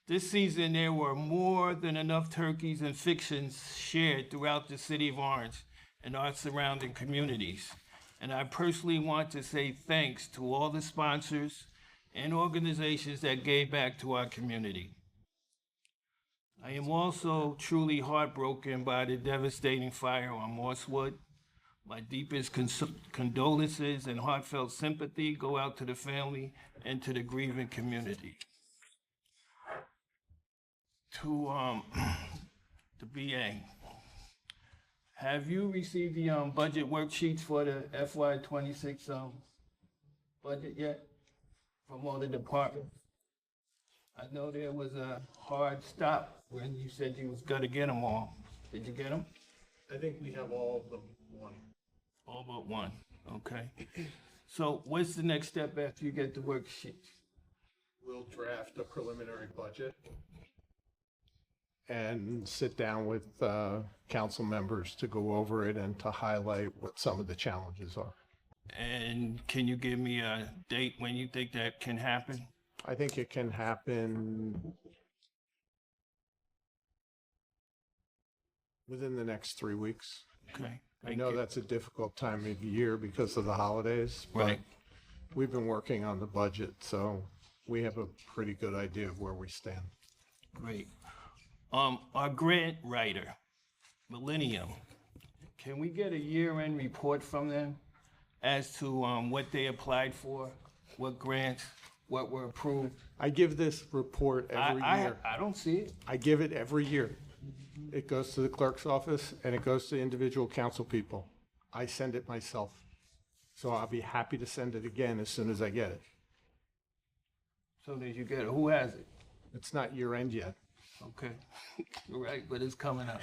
This season, there were more than enough turkeys and fictions shared throughout the city of Orange and our surrounding communities. And I personally want to say thanks to all the sponsors and organizations that gave back to our community. I am also truly heartbroken by the devastating fire on Mosswood. My deepest condolences and heartfelt sympathy go out to the family and to the grieving community. To the BA, Have you received the budget worksheets for the FY '26 budget yet from all the departments? I know there was a hard stop when you said you was gonna get them all. Did you get them? I think we have all but one. All but one, okay. So what's the next step after you get the worksheets? We'll draft a preliminary budget and sit down with council members to go over it and to highlight what some of the challenges are. And can you give me a date when you think that can happen? I think it can happen within the next 3 weeks. Okay. I know that's a difficult time of year because of the holidays, but Right. we've been working on the budget, so we have a pretty good idea of where we stand. Great. Our grant writer, Millennium, can we get a year-end report from them as to what they applied for, what grants, what were approved? I give this report every year. I don't see it. I give it every year. It goes to the clerk's office and it goes to individual council people. I send it myself. So I'll be happy to send it again as soon as I get it. So did you get it? Who has it? It's not year end yet. Okay, you're right, but it's coming up.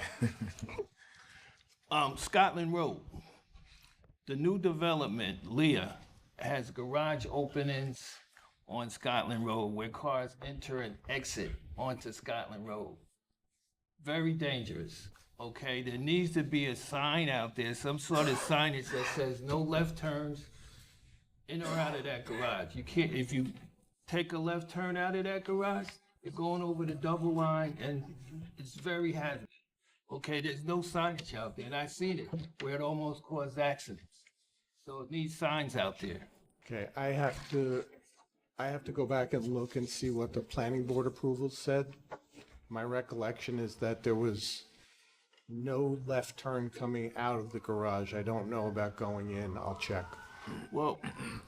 Scotland Road, the new development, Leah, has garage openings on Scotland Road where cars enter and exit onto Scotland Road. Very dangerous, okay? There needs to be a sign out there, some sort of signage that says no left turns in or out of that garage. You can't, if you take a left turn out of that garage, you're going over the double line and it's very hazardous. Okay, there's no signage out there, and I've seen it where it almost caused accidents. So it needs signs out there. Okay, I have to go back and look and see what the planning board approval said. My recollection is that there was no left turn coming out of the garage. I don't know about going in. I'll check. Well,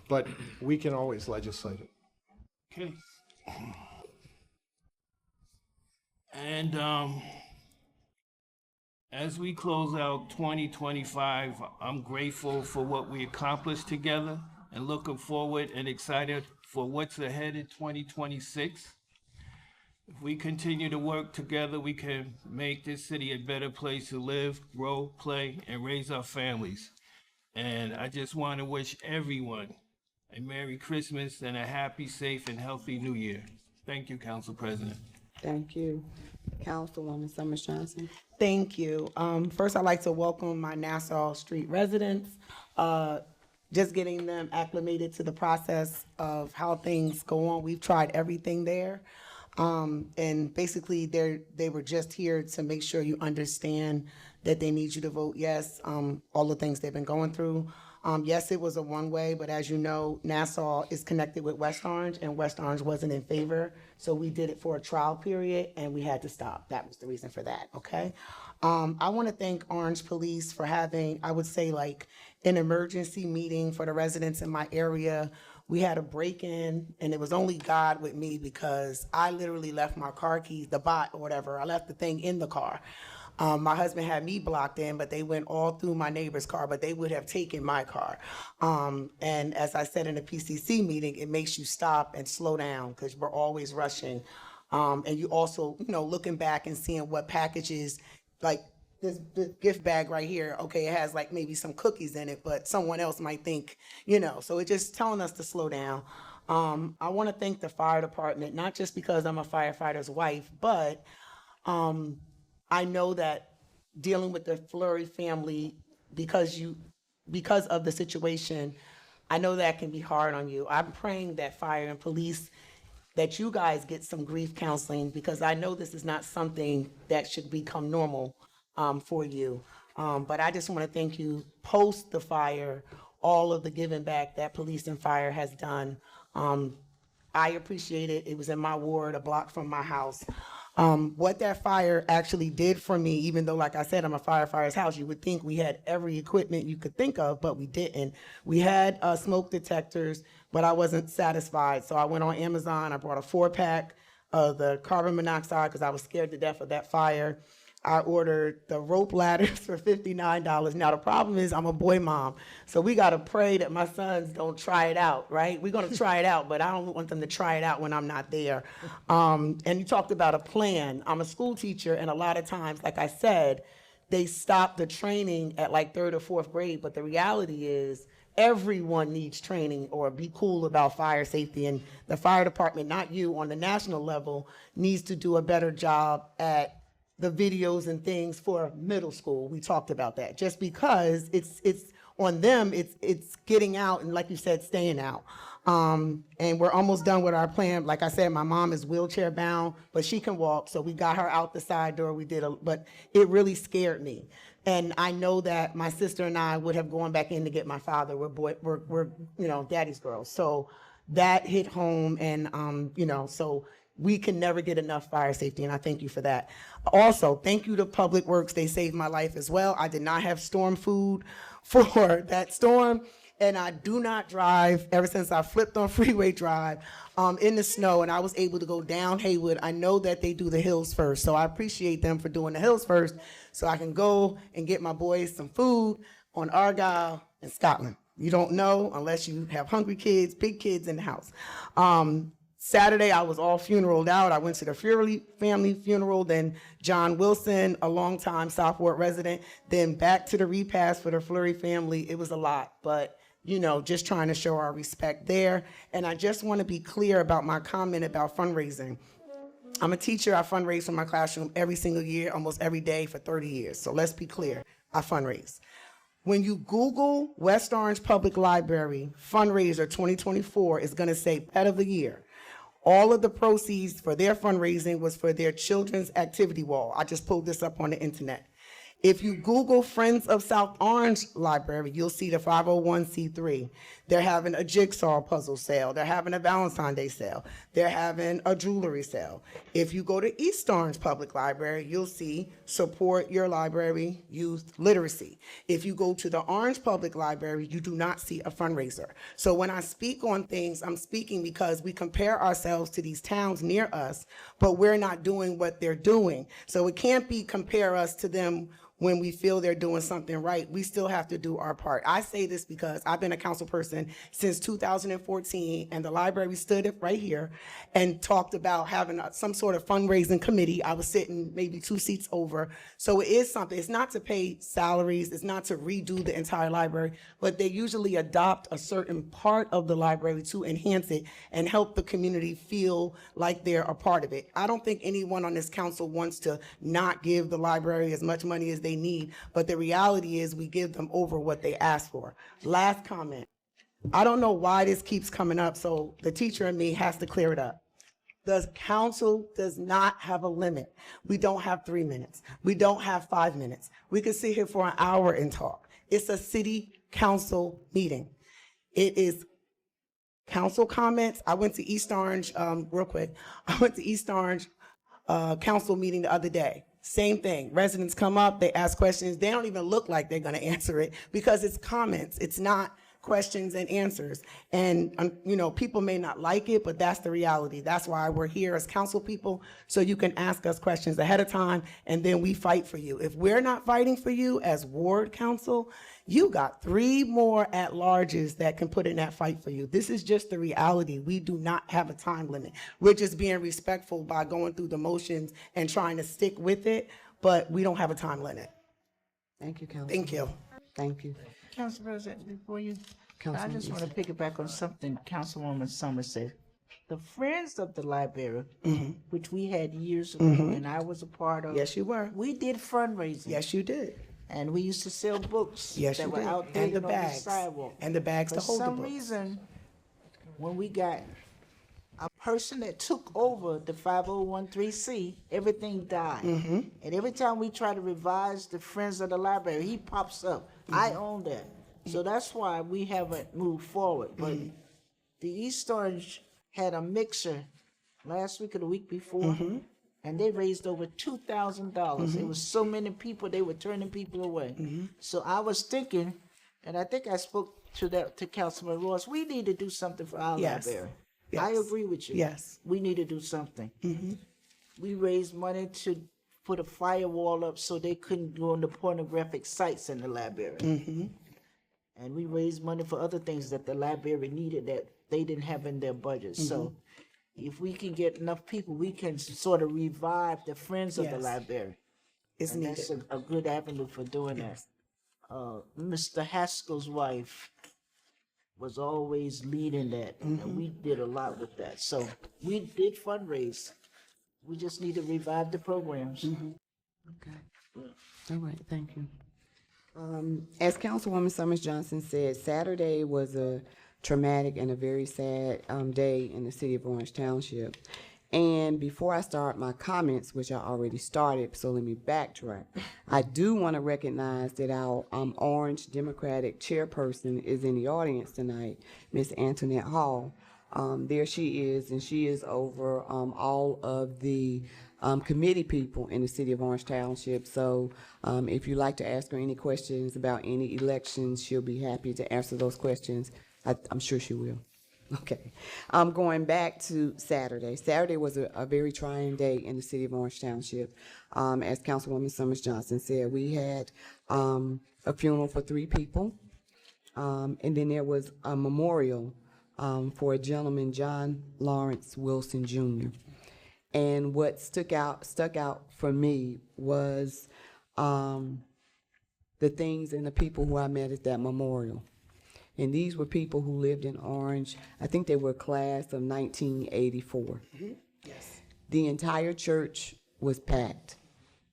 but we can always legislate it. okay. And as we close out 2025, I'm grateful for what we accomplished together and looking forward and excited for what's ahead in 2026. If we continue to work together, we can make this city a better place to live, grow, play, and raise our families. And I just want to wish everyone a Merry Christmas and a happy, safe, and healthy New Year. Thank you, Council President. Thank you. Councilwoman Summers Johnson. Thank you. First, I'd like to welcome my Nassau Street residents. Just getting them acclimated to the process of how things go on. We've tried everything there. And basically, they were just here to make sure you understand that they need you to vote yes, all the things they've been going through. Yes, it was a one-way, but as you know, Nassau is connected with West Orange, and West Orange wasn't in favor. So we did it for a trial period, and we had to stop. That was the reason for that, okay? I want to thank Orange Police for having, I would say, like, an emergency meeting for the residents in my area. We had a break-in, and it was only God with me because I literally left my car keys, the bot or whatever, I left the thing in the car. My husband had me blocked in, but they went all through my neighbor's car, but they would have taken my car. And as I said in the PCC meeting, it makes you stop and slow down because we're always rushing. And you also, you know, looking back and seeing what packages, like this gift bag right here, okay, it has like maybe some cookies in it, but someone else might think, you know, so it's just telling us to slow down. I want to thank the fire department, not just because I'm a firefighter's wife, but I know that dealing with the Fleury family, because of the situation, I know that can be hard on you. I'm praying that fire and police, that you guys get some grief counseling, because I know this is not something that should become normal for you. But I just want to thank you, post the fire, all of the giving back that police and fire has done. I appreciate it. It was in my ward, a block from my house. What that fire actually did for me, even though, like I said, I'm a firefighter's house, you would think we had every equipment you could think of, but we didn't. We had smoke detectors, but I wasn't satisfied. So I went on Amazon, I bought a 4-pack of the carbon monoxide because I was scared to death of that fire. I ordered the rope ladders for $59. Now, the problem is I'm a boy mom, so we got to pray that my sons don't try it out, right? We're going to try it out, but I don't want them to try it out when I'm not there. And you talked about a plan. I'm a school teacher, and a lot of times, like I said, they stop the training at like 3rd or 4th grade, but the reality is everyone needs training or be cool about fire safety, and the fire department, not you, on the national level, needs to do a better job at the videos and things for middle school. We talked about that. Just because it's on them, it's getting out and, like you said, staying out. And we're almost done with our plan. Like I said, my mom is wheelchair bound, but she can walk, so we got her out the side door. But it really scared me. And I know that my sister and I would have gone back in to get my father. We're daddy's girls. So that hit home, and so we can never get enough fire safety, and I thank you for that. Also, thank you to Public Works. They saved my life as well. I did not have storm food for that storm, and I do not drive ever since I flipped on Freeway Drive in the snow, and I was able to go down Haywood. I know that they do the hills first, so I appreciate them for doing the hills first, so I can go and get my boys some food on Argyle and Scotland. You don't know unless you have hungry kids, big kids in the house. Saturday, I was all funeraled out. I went to the family funeral, then John Wilson, a longtime Southport resident, then back to the repast for the Fleury family. It was a lot, but just trying to show our respect there. And I just want to be clear about my comment about fundraising. I'm a teacher. I fundraise for my classroom every single year, almost every day for 30 years. So let's be clear. I fundraise. When you Google West Orange Public Library fundraiser 2024, it's going to say Pet of the Year. All of the proceeds for their fundraising was for their children's activity wall. I just pulled this up on the internet. If you Google Friends of South Orange Library, you'll see the 501c3. They're having a jigsaw puzzle sale. They're having a Valentine's Day sale. They're having a jewelry sale. If you go to East Orange Public Library, you'll see Support Your Library Youth Literacy. If you go to the Orange Public Library, you do not see a fundraiser. So when I speak on things, I'm speaking because we compare ourselves to these towns near us, but we're not doing what they're doing. So it can't be compare us to them when we feel they're doing something right. We still have to do our part. I say this because I've been a council person since 2014, and the library stood right here and talked about having some sort of fundraising committee. I was sitting maybe 2 seats over. So it is something. It's not to pay salaries. It's not to redo the entire library, but they usually adopt a certain part of the library to enhance it and help the community feel like they're a part of it. I don't think anyone on this council wants to not give the library as much money as they need, but the reality is we give them over what they ask for. Last comment. I don't know why this keeps coming up, so the teacher in me has to clear it up. The council does not have a limit. We don't have 3 minutes. We don't have 5 minutes. We could sit here for an hour and talk. It's a city council meeting. It is council comments. I went to East Orange, real quick. I went to East Orange council meeting the other day. Same thing. Residents come up, they ask questions. They don't even look like they're going to answer it because it's comments. It's not questions and answers. And, people may not like it, but that's the reality. That's why we're here as council people, so you can ask us questions ahead of time, and then we fight for you. If we're not fighting for you as ward council, you got 3 more at-larges that can put in that fight for you. This is just the reality. We do not have a time limit. We're just being respectful by going through the motions and trying to stick with it, but we don't have a time limit. Thank you, Council. Thank you. Thank you. Council President, before you, I just want to piggyback on something Councilwoman Summers said. The Friends of the Library, which we had years ago, and I was a part of. Yes, you were. We did fundraising. Yes, you did. And we used to sell books Yes, that you were did. out there And the on the bags. sidewalk. And the bags to hold the For some books. reason, when we got a person that took over the 501c, everything died. And every time we try to revise the Friends of the Library, he pops up. I own that. So that's why we haven't moved forward. But the East Orange had a mixer last week or the week before, and they raised over $2,000. It was so many people, they were turning people away. So I was thinking, and I think I spoke to Councilman Ross, we need to do something for our library. I agree with you. Yes. We need to do something. We raise money put a firewall up so they couldn't go on the pornographic sites in the library. And we raised money for other things that the library needed that they didn't have in their budget. So if we can get enough people, we can sort of revive the friends of the Yes. library. It's And that's a good avenue for doing that. Mr. Haskell's wife was always leading that, and we did a lot with that. So we did fundraise. We just need to revive the programs. All right, thank you. As Councilwoman Summers Johnson said, Saturday was a traumatic and a very sad day in the city of Orange Township. And before I start my comments, which I already started, so let me backtrack. I do want to recognize that our Orange Democratic chairperson is in the audience tonight, Miss Antoinette Hall. There she is, and she is over all of the committee people in the city of Orange Township. So if you'd like to ask her any questions about any elections, she'll be happy to answer those questions. I'm sure she will. Okay. Going back to Saturday. Saturday was a very trying day in the city of Orange Township. As Councilwoman Summers Johnson said, we had a funeral for 3 people. And then there was a memorial for a gentleman, John Lawrence Wilson Jr. And what stuck out for me was the things and the people who I met at that memorial. And these were people who lived in Orange. I think they were class of 1984. Yes. The entire church was packed.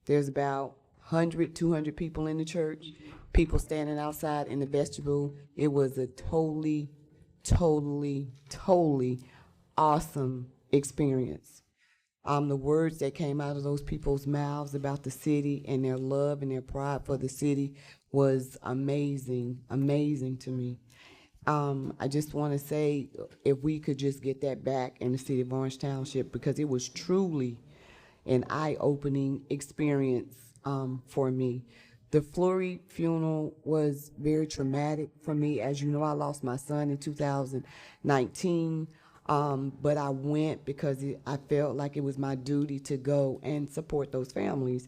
There's about 100, 200 people in the church, people standing outside in the vestibule. It was a totally awesome experience. The words that came out of those people's mouths about the city and their love and their pride for the city was amazing to me. I just want to say if we could just get that back in the city of Orange Township, because it was truly an eye-opening experience for me. The Fleury funeral was very traumatic for me. As you know, I lost my son in 2019. But I went because I felt like it was my duty to go and support those families,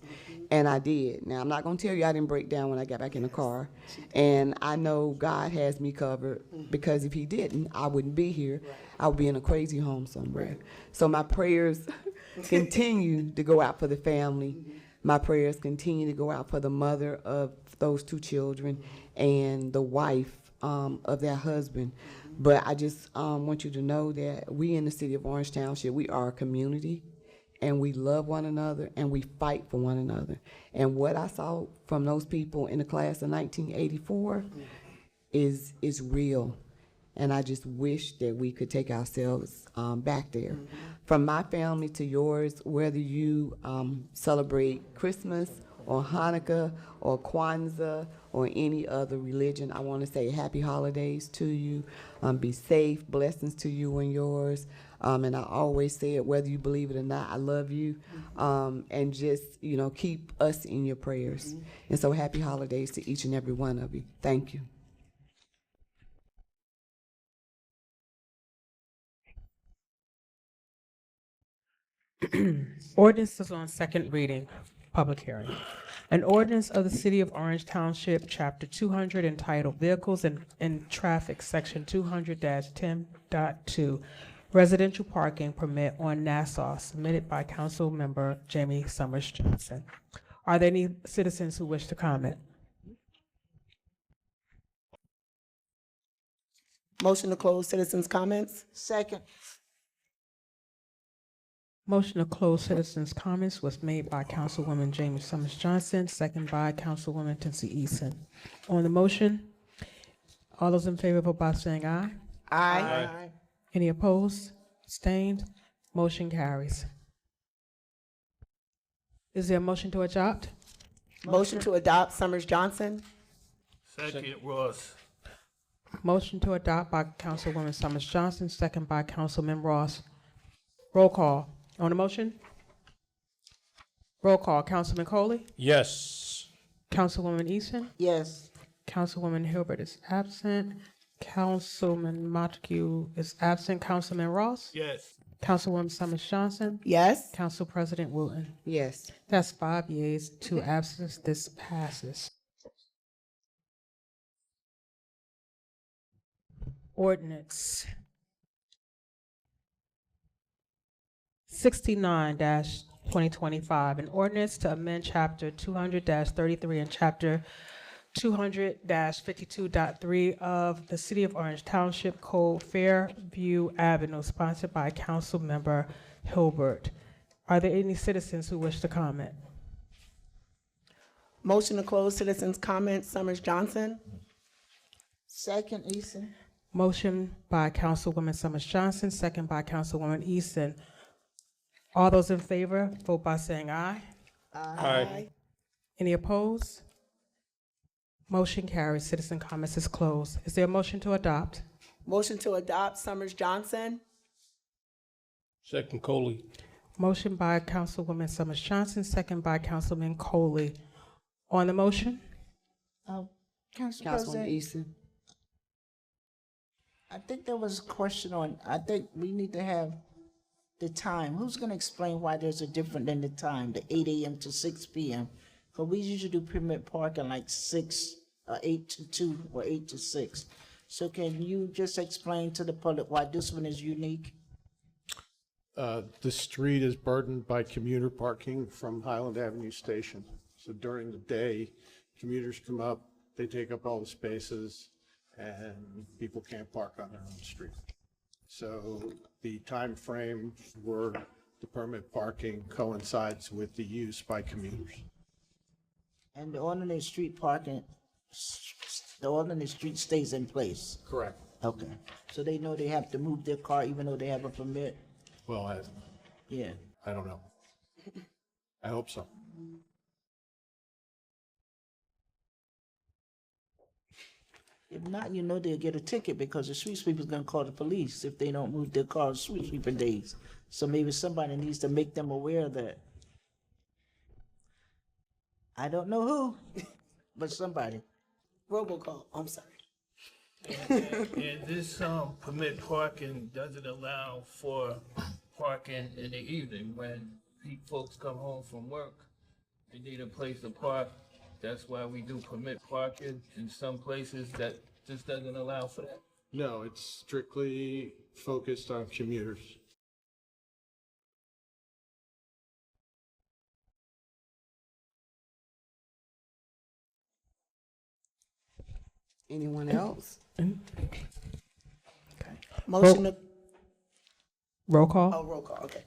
and I did. Now, I'm not going to tell you I didn't break down when I got back in the car, and I know God has me covered, because if he didn't, I wouldn't be here. I would be in a crazy home somewhere. So my prayers continue to go out for the family. My prayers continue to go out for the mother of those 2 children and the wife of their husband. But I just want you to know that we in the city of Orange Township, we are a community, and we love one another, and we fight for one another. And what I saw from those people in the class of 1984 is real. And I just wish that we could take ourselves back there. From my family to yours, whether you celebrate Christmas or Hanukkah or Kwanzaa or any other religion, I want to say happy holidays to you. Be safe, blessings to you and yours. And I always say it, whether you believe it or not, I love you. And just, keep us in your prayers. And so happy holidays to each and every one of you. Thank you. Ordinance is on second reading, public hearing. An ordinance of the City of Orange Township, Chapter 200, entitled Vehicles and Traffic, Section 200-10.2, Residential Parking Permit on Nassau, submitted by Council Member Jamie Summers Johnson. Are there any citizens who wish to comment? Motion to close citizens' comments? Second. Motion to close citizens' comments was made by Councilwoman Jamie Summers Johnson, second by Councilwoman Tensie Eason. On the motion, all those in favor vote by saying aye. Aye. Any opposed? Abstained? Motion carries. Is there a motion to adopt? Motion to adopt Summers Johnson? Second, Ross. Motion to adopt by Councilwoman Summers Johnson, second by Councilman Ross. Roll call. On the motion? Roll call. Councilman Coley? Yes. Councilwoman Eason? Yes. Councilwoman Hilbert is absent. Councilman Montague is absent. Councilman Ross? Yes. Councilwoman Summers Johnson. Yes. Council President Wooten. Yes. That's 5 yeas, 2 absent. This passes. Ordinance 69-2025, an ordinance to amend Chapter 200-33 and Chapter 200-52.3 of the City of Orange Township Code, Fairview Avenue, sponsored by Councilmember Hilbert. Are there any citizens who wish to comment? Motion to close citizens' comments, Summers Johnson. Second, Eason. Motion by Councilwoman Summers Johnson, second by Councilwoman Easton. All those in favor, vote by saying aye. Aye. Any opposed? Motion carries. Citizen comments is closed. Is there a motion to adopt? Motion to adopt, Summers Johnson. Second, Coley. Motion by Councilwoman Summers Johnson, second by Councilman Coley. On the motion? Council Councilwoman President, Easton. I think there was a question on, I think we need to have the time. Who's gonna explain why there's a difference in the time, the 8 a.m. to 6 p.m.? Because we usually do permit parking like 8 to 2 or 8 to 6. So can you just explain to the public why this one is unique? The street is burdened by commuter parking from Highland Avenue Station. So during the day, commuters come up, they take up all the spaces, and people can't park on their own street. So the time frame for the permit parking coincides with the use by commuters. And the alternate street parking, the alternate street stays in place? Correct. Okay. So they know they have to move their car even though they have a permit? Well, Yeah. I don't know. I hope so. If not, you know they'll get a ticket because the street sweeper's gonna call the police if they don't move their cars street sweeper days. So maybe somebody needs to make them aware of that. I don't know who, but somebody. Robocall, I'm sorry. And this permit parking doesn't allow for parking in the evening when folks come home from work. They need a place to park. That's why we do permit parking in some places that just doesn't allow for that. No, it's strictly focused on commuters. Anyone else? Motion to, Roll call. oh, roll call, okay.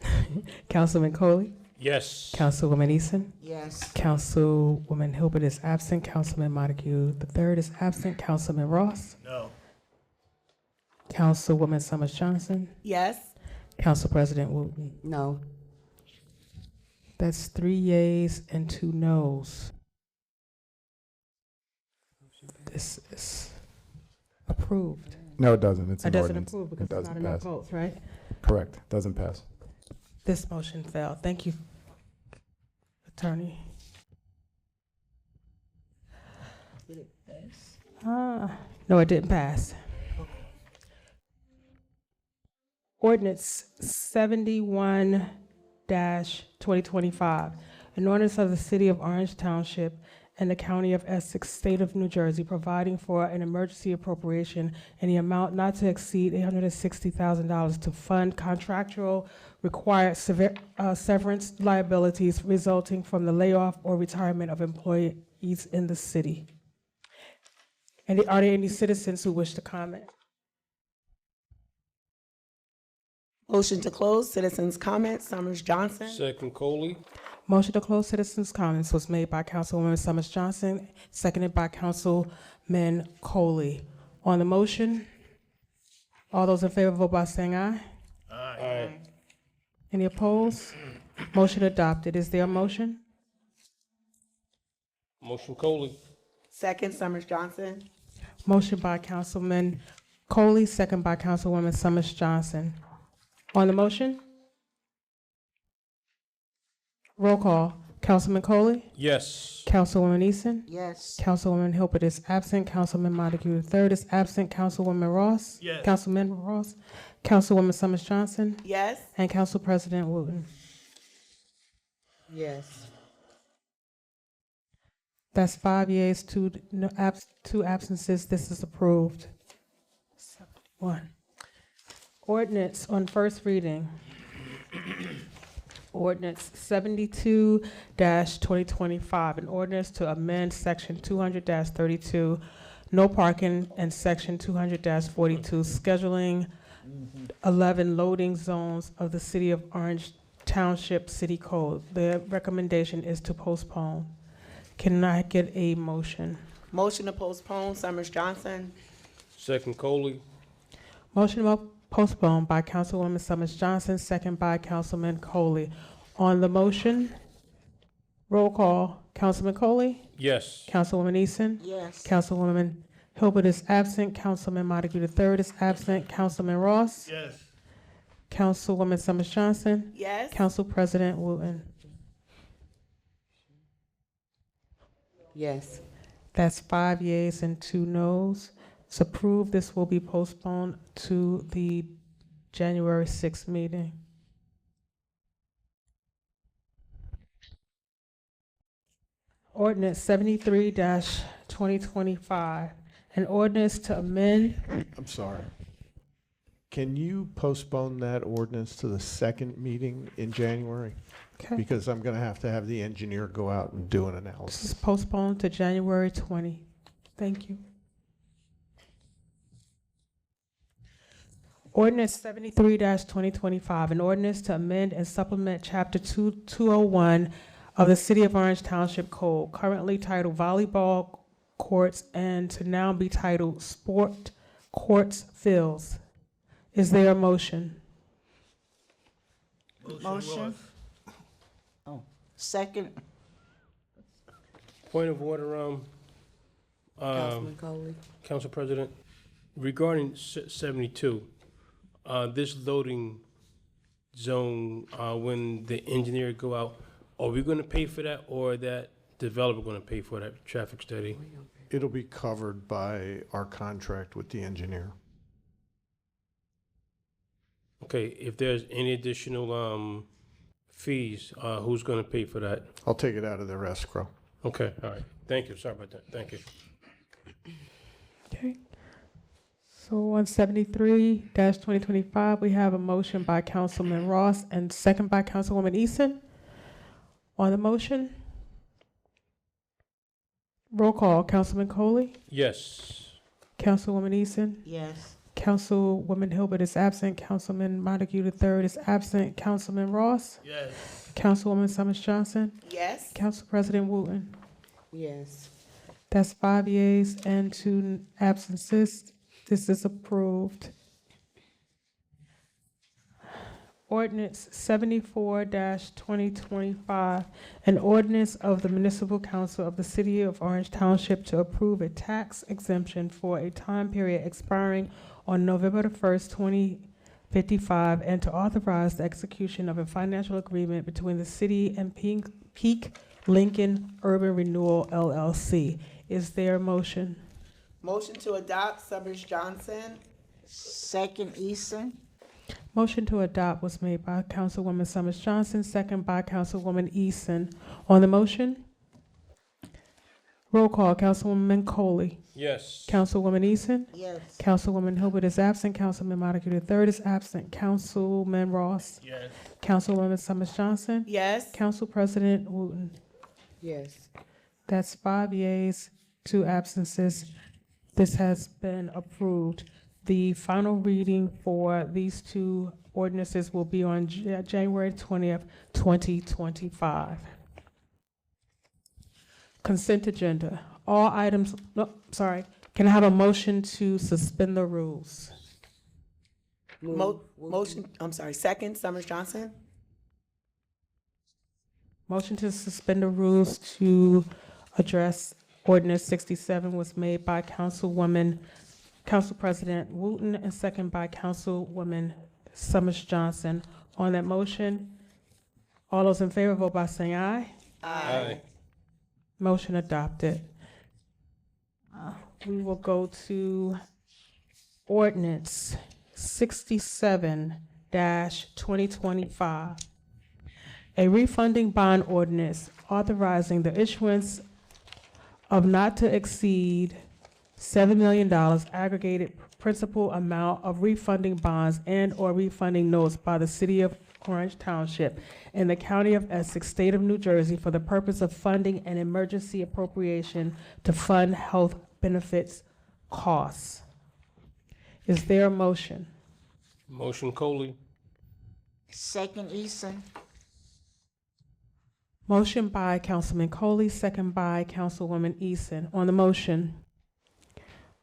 Councilman Coley. Yes. Councilwoman Easton. Yes. Councilwoman Hilbert is absent. Councilman Montague III is absent. Councilman Ross. No. Councilwoman Summers Johnson. Yes. Council President Wooten. No. That's 3 yeas and 2 noes. This is approved. No, it doesn't. It's It an doesn't ordinance. approve because It it's not doesn't enough pass. votes, right? Correct. Doesn't pass. This motion failed. Thank you, Attorney. Did it pass? No, it didn't pass. Ordinance 71-2025, an ordinance of the City of Orange Township and the County of Essex, State of New Jersey, providing for an emergency appropriation in the amount not to exceed $860,000 to fund contractual required severance liabilities resulting from the layoff or retirement of employees in the city. And are there any citizens who wish to comment? Motion to close citizens' comments, Summers Johnson. Second, Coley. Motion to close citizens' comments was made by Councilwoman Summers Johnson, seconded by Councilman Coley. On the motion, all those in favor vote by saying aye. Aye. Any opposed? Motion adopted. Is there a motion? Motion, Coley. Second, Summers Johnson. Motion by Councilman Coley, second by Councilwoman Summers Johnson. On the motion? Roll call. Councilman Coley? Yes. Councilwoman Eason? Yes. Councilwoman Hilbert is absent. Councilman Montague III is absent. Councilwoman Ross? Yes. Councilman Ross? Councilwoman Summers Johnson? Yes. And Council President Wooten. Yes. That's 5 yeas, two absences. This is approved. 1. Ordinance on first reading. Ordinance 72-2025, an ordinance to amend section 200-32, no parking, and section 200-42, scheduling 11 loading zones of the City of Orange Township City Code. The recommendation is to postpone. Can I get a motion? Motion to postpone, Summers Johnson. Second Coley. Motion to postpone by Councilwoman Summers Johnson, second by Councilman Coley. On the motion, roll call. Councilman Coley? Yes. Councilwoman Eason? Yes. Councilwoman Hilbert is absent. Councilman Montague III is absent. Councilman Ross? Yes. Councilwoman Summers Johnson? Yes. Council President Wooten. Yes. That's 5 yeas and 2 noes. It's approved. This will be postponed to the January 6th meeting. Ordinance 73-2025, an ordinance to amend. I'm sorry. Can you postpone that ordinance to the second meeting in January? Okay. Because I'm going to have the engineer go out and do an This is analysis. postponed to January 20. Thank you. Ordinance 73-2025, an ordinance to amend and supplement Chapter 201 of the City of Orange Township Code, currently titled Volleyball Courts, and to now be titled Sport Courts Fields. Is there a motion? Motion. Oh, second. Point of order, Councilman Coley. Council President, regarding 72, this loading zone, when the engineer go out, are we gonna pay for that, or that developer gonna pay for that traffic study? It'll be covered by our contract with the engineer. Okay, if there's any additional, fees, who's gonna pay for that? I'll take it out of their escrow. Okay, all right, thank you, sorry about that, thank you. Okay. So on 73-2025, we have a motion by Councilman Ross and second by Councilwoman Eason. On the motion, roll call. Councilman Coley? Yes. Councilwoman Eason? Yes. Councilwoman Hilbert is absent. Councilman Montague III is absent. Councilman Ross? Yes. Councilwoman Summers Johnson? Yes. Council President Wooten? Yes. That's 5 yeas and 2 absences. This is approved. Ordinance 74-2025, an ordinance of the Municipal Council of the City of Orange Township to approve a tax exemption for a time period expiring on November the 1st, 2055, and to authorize the execution of a financial agreement between the city and Peak Lincoln Urban Renewal LLC. Is there a motion? Motion to adopt, Summers Johnson. Second, Eason. Motion to adopt was made by Councilwoman Summers Johnson, second by Councilwoman Eason. On the motion, roll call. Councilwoman Coley. Yes. Councilwoman Eason. Yes. Councilwoman Hilbert is absent. Councilman Montague III is absent. Councilman Ross. Yes. Councilwoman Summers Johnson. Yes. Council President Wooten. Yes. That's 5 yeas, 2 absences. This has been approved. The final reading for these 2 ordinances will be on January 20th, 2025. Consent agenda. All items, no, sorry. Can I have a motion to suspend the rules? Motion, I'm sorry, second, Summers Johnson. Motion to suspend the rules to address ordinance 67 was made by Council President Wooten and second by Councilwoman Summers Johnson. On that motion, all those in favor vote by saying aye. Aye. Motion adopted. We will go to ordinance 67-2025. A refunding bond ordinance authorizing the issuance of not to exceed $7 million aggregated principal amount of refunding bonds and/or refunding notes by the City of Orange Township in the County of Essex, State of New Jersey, for the purpose of funding an emergency appropriation to fund health benefits costs. Is there a motion? Motion Coley. Second Eason. Motion by Councilman Coley, second by Councilwoman Eason. On the motion,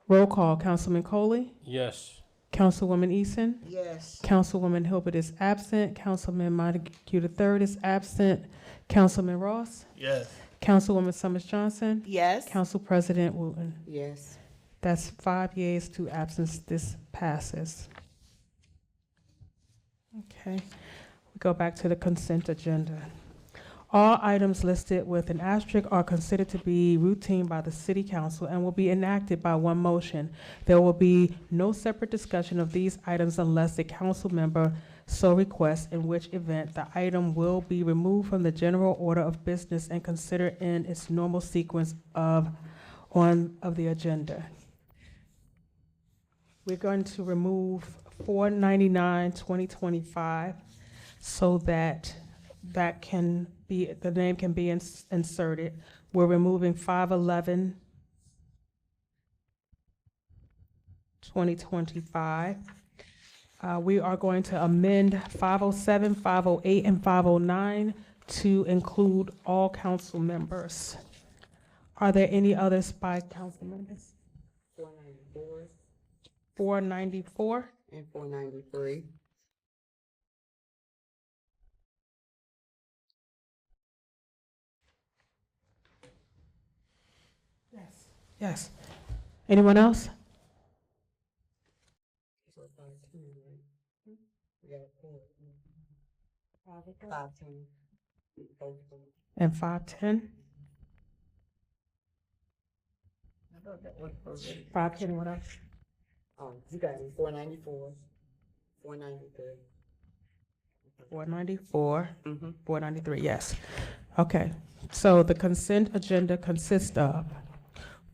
roll call. Councilman Coley? Yes. Councilwoman Eason? Yes. Councilwoman Hilbert is absent. Councilman Montague III is absent. Councilman Ross? Yes. Councilwoman Summers Johnson? Yes. Council President Wooten? Yes. That's 5 yeas, 2 absence. This passes. Okay. We go back to the consent agenda. All items listed with an asterisk are considered to be routine by the City Council and will be enacted by one motion. There will be no separate discussion of these items unless a council member so requests, in which event the item will be removed from the general order of business and considered in its normal sequence of the agenda. We're going to remove 499-2025 so that can be, the name can be inserted. We're removing 511-2025. We are going to amend 507, 508, and 509 to include all council members. Are there any others by council members? 494 494? and 493. Yes. Anyone else? And 510? 510, what else? You got it, 494, 493. 494, 493, yes. Okay, so the consent agenda consists of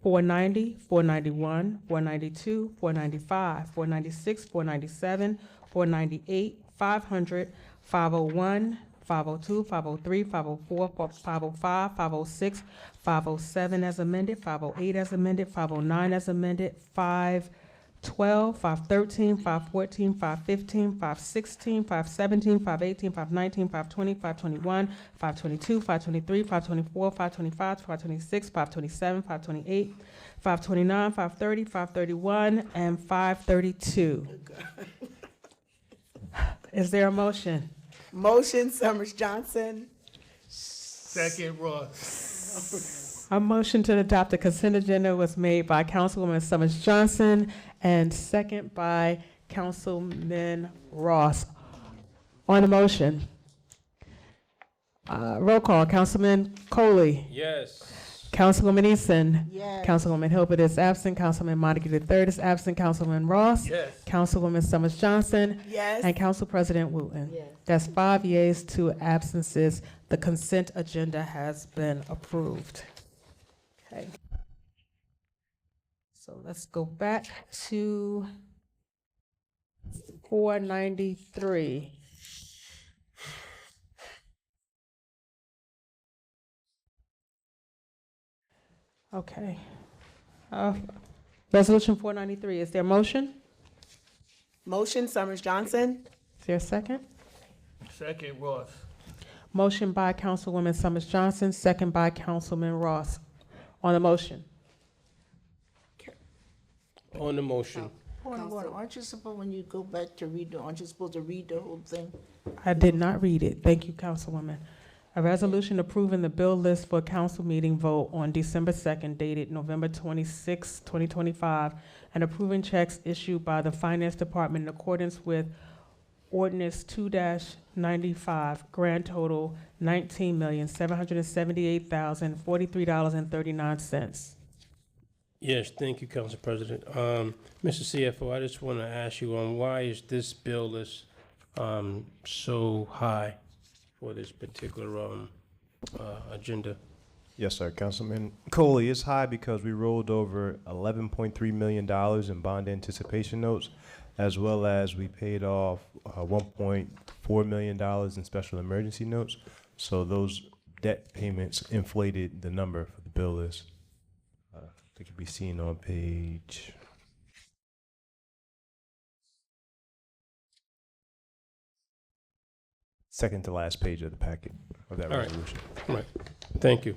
490, 491, 492, 495, 496, 497, 498, 500, 501, 502, 503, 504, 505, 506, 507 as amended, 508 as amended, 509 as amended, 512, 513, 514, 515, 516, 517, 518, 519, 520, 521, 522, 523, 524, 525, 526, 527, 528, 529, 530, 531, and 532. Is there a motion? Motion, Summers Johnson. Second, Ross. A motion to adopt the consent agenda was made by Councilwoman Summers Johnson and second by Councilman Ross. On the motion, roll call. Councilman Coley. Yes. Councilwoman Eason. Yes. Councilwoman Hilbert is absent. Councilman Montague III is absent. Councilman Ross. Yes. Councilwoman Summers Johnson. Yes. And Council President Wooten. Yes. That's 5 yeas, 2 absences. The consent agenda has been approved. Okay. So let's go back to 493. Okay. Resolution 493, is there a motion? Motion, Summers Johnson. Is there a second? Second, Ross. Motion by Councilwoman Summers Johnson, second by Councilman Ross. On the motion. On the motion. Point of order, aren't you supposed, when you go back to read aren't you supposed to read the whole thing? I did not read it. Thank you, Councilwoman. A resolution approving the bill list for a council meeting vote on December 2nd, dated November 26, 2025, and approving checks issued by the Finance Department in accordance with Ordinance 2-95, grand total $19,778,043.39. Yes, thank you, Council President. Mr. CFO, I just want to ask you on why is this bill list so high for this particular agenda? Yes, sir, Councilman Coley, it's high because we rolled over $11.3 million in bond anticipation notes, as well as we paid off $1.4 million in special emergency notes. So those debt payments inflated the number for the bill list. They can be seen on page. Second to last page of the packet of that All right. resolution. All right, thank you.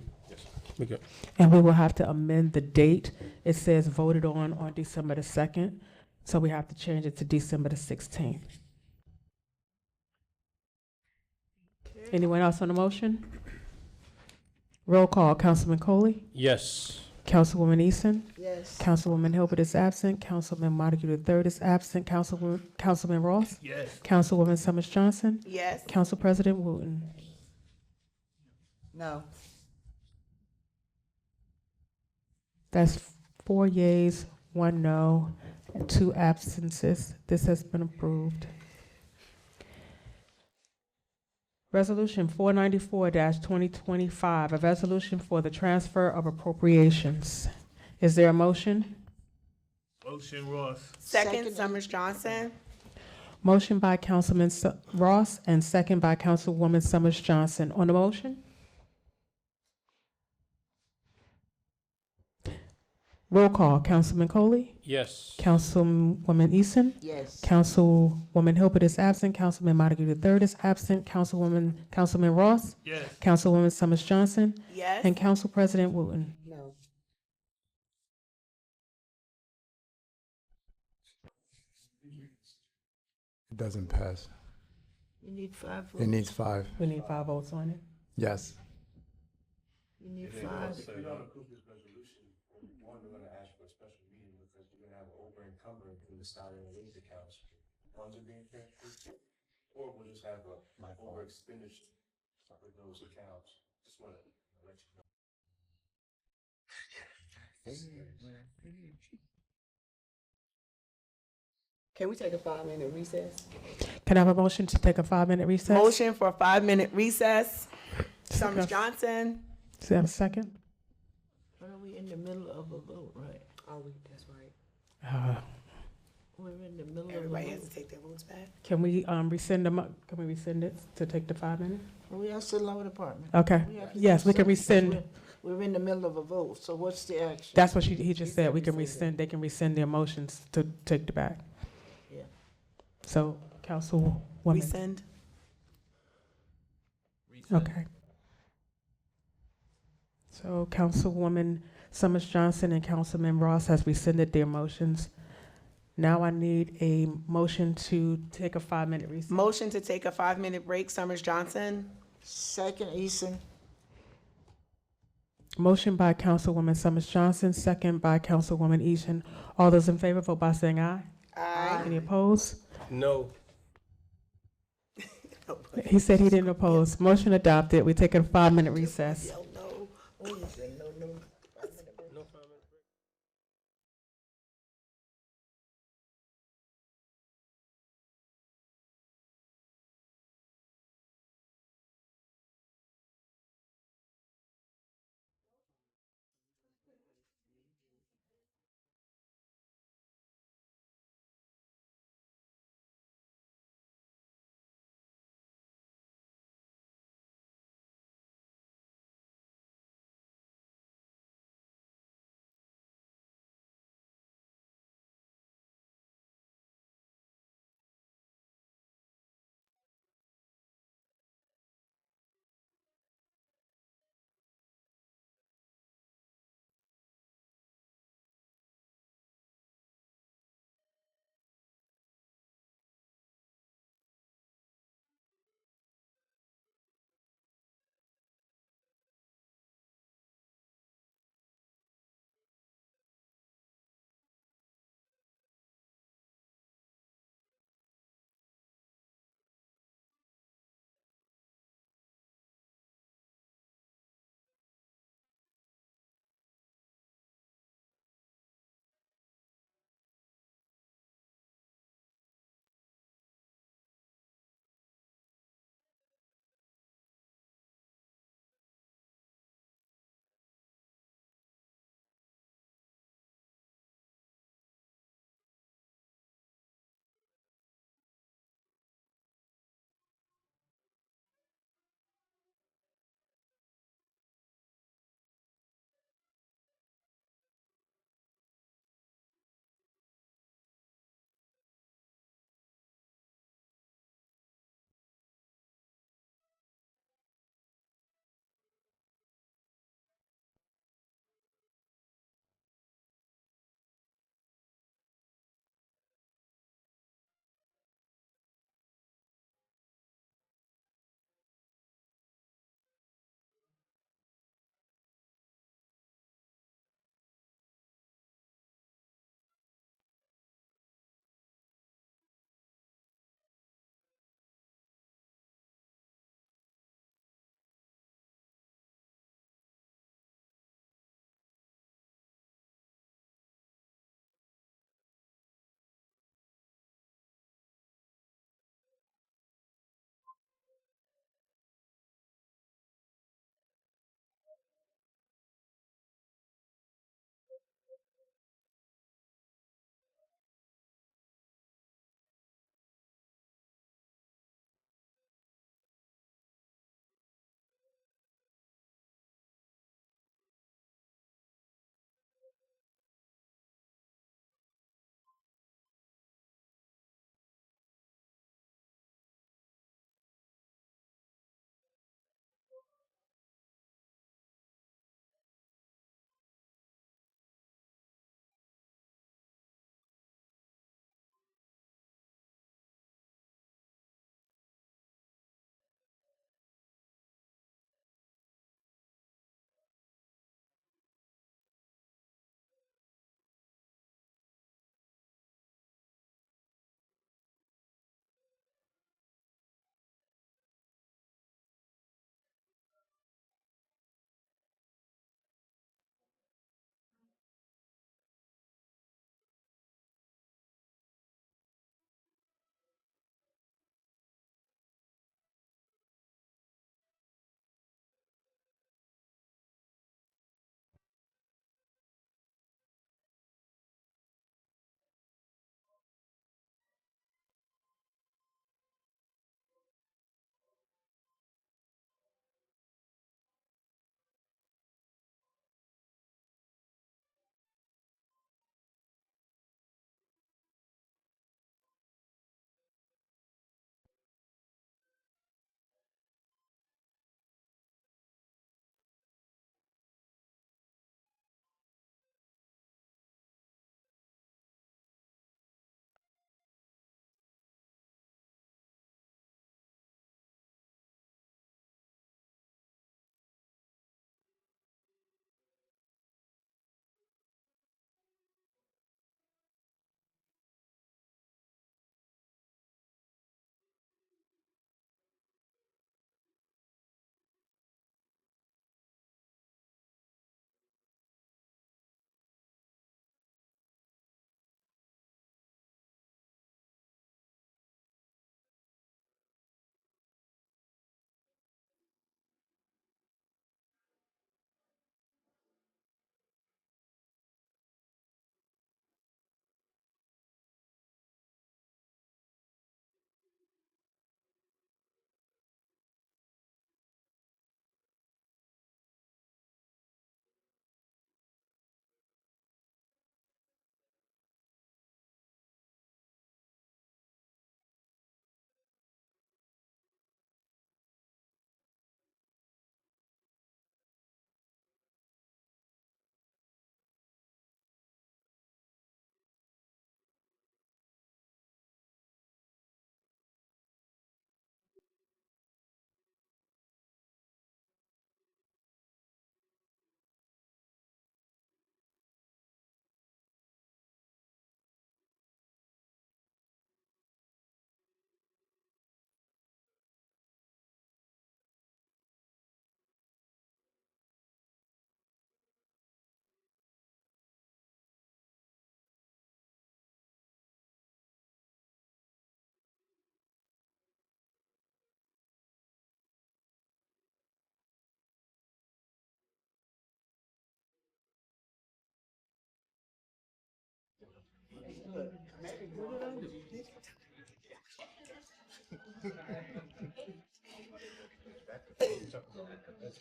We good. And we will have to amend the date. It says voted on December the 2nd, so we have to change it to December the 16th. Anyone else on the motion? Roll call, Councilman Coley? Yes. Councilwoman Eason? Yes. Councilwoman Hilbert is absent. Councilman Montague III is absent. Councilman Ross? Yes. Councilwoman Summers Johnson? Yes. Council President Wooten? No. That's 4 yeas, 1 no, and 2 absences. This has been approved. Resolution 494-2025, a resolution for the transfer of appropriations. Is there a motion? Motion Ross. Second, Summers Johnson. Motion by Councilman Ross and second by Councilwoman Summers Johnson. On the motion? Roll call, Councilman Coley? Yes. Councilwoman Eason? Yes. Councilwoman Hilbert is absent. Councilman Montague III is absent. Councilman Ross? Yes. Councilwoman Summers Johnson? Yes. And Council President Wooten? No. It doesn't pass. You need 5 votes. It needs 5. We need 5 votes on it. Yes. You need 5. If we don't approve this resolution, one, we're gonna ask for a special meeting because we're gonna have an over encumbrance in the salary and wage accounts. Funds are being transferred, or we'll just have a over expenditure with those accounts. Just wanna let you know. Can we take a 5-minute recess? Can I have a motion to take a 5-minute recess? Motion for a 5-minute recess. Summers Johnson. Is there a second? But are we in the middle of a vote, right? Are we? That's right. We're in the middle Everybody of a has vote. to take their votes back. Can we rescind them? Can we rescind it to take the 5 minutes? We are still law department. Okay. We have to Yes, do we can something. rescind. We're in the middle of a vote, so what's the action? That's what he just said. We can rescind. They can rescind their motions to take it back. Yeah. So, Councilwoman. Rescind. Okay. So Councilwoman Summers Johnson and Councilman Ross has rescinded their motions. Now I need a motion to take a 5-minute recess. Motion to take a 5-minute break. Summers Johnson. Second, Eason. Motion by Councilwoman Summers Johnson, second by Councilwoman Eason. All those in favor, vote by saying aye. Aye. Any opposed? No. He said he didn't oppose. Motion adopted. We take a 5-minute recess.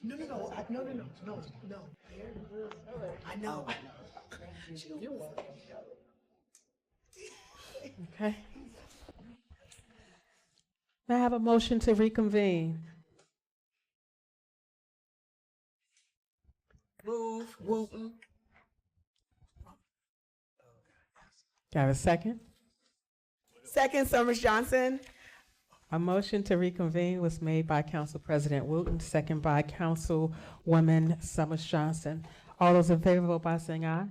No. I know. Okay. May I have a motion to reconvene? Move, Wooten. Do I have a second? Second, Summers Johnson. A motion to reconvene was made by Council President Wooten, second by Councilwoman Summers Johnson. All those in favor vote by saying aye.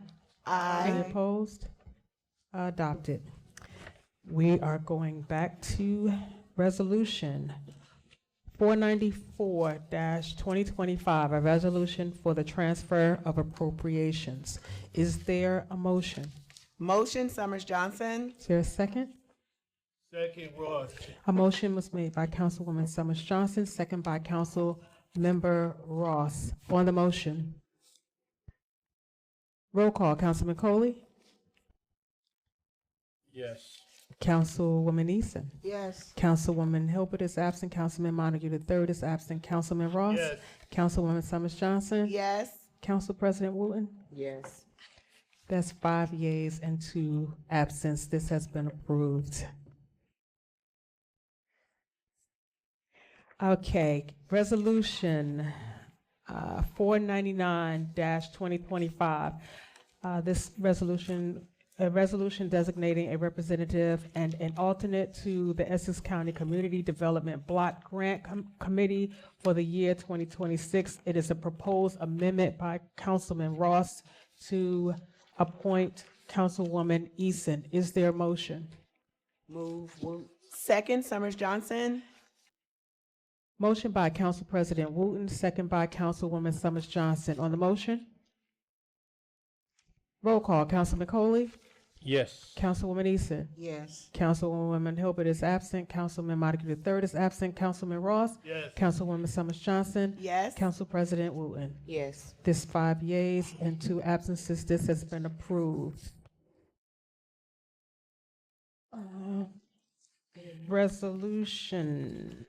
Aye. Any opposed? Adopted. We are going back to Resolution 494-2025, a resolution for the transfer of appropriations. Is there a motion? Motion, Summers Johnson. Is there a second? Second, Ross. A motion was made by Councilwoman Summers Johnson, second by Councilmember Ross. On the motion. Roll call, Councilman Coley. Yes. Councilwoman Eason. Yes. Councilwoman Hilbert is absent. Councilman Montague III is absent. Councilman Ross. Yes. Councilwoman Summers Johnson. Yes. Council President Wooten. Yes. That's 5 yeas and 2 absence. This has been approved. Okay, resolution 499-2025. This resolution, a resolution designating a representative and an alternate to the Essex County Community Development Block Grant Committee for the year 2026. It is a proposed amendment by Councilman Ross to appoint Councilwoman Eason. Is there a motion? Move, Wooten. Second, Summers Johnson. Motion by Council President Wooten, second by Councilwoman Summers Johnson. On the motion? Roll call, Councilman Coley. Yes. Councilwoman Eason. Yes. Councilwoman Hilbert is absent. Councilman Montague III is absent. Councilman Ross. Yes. Councilwoman Summers Johnson. Yes. Council President Wooten. Yes. This 5 yeas and 2 absences. This has been approved. Resolution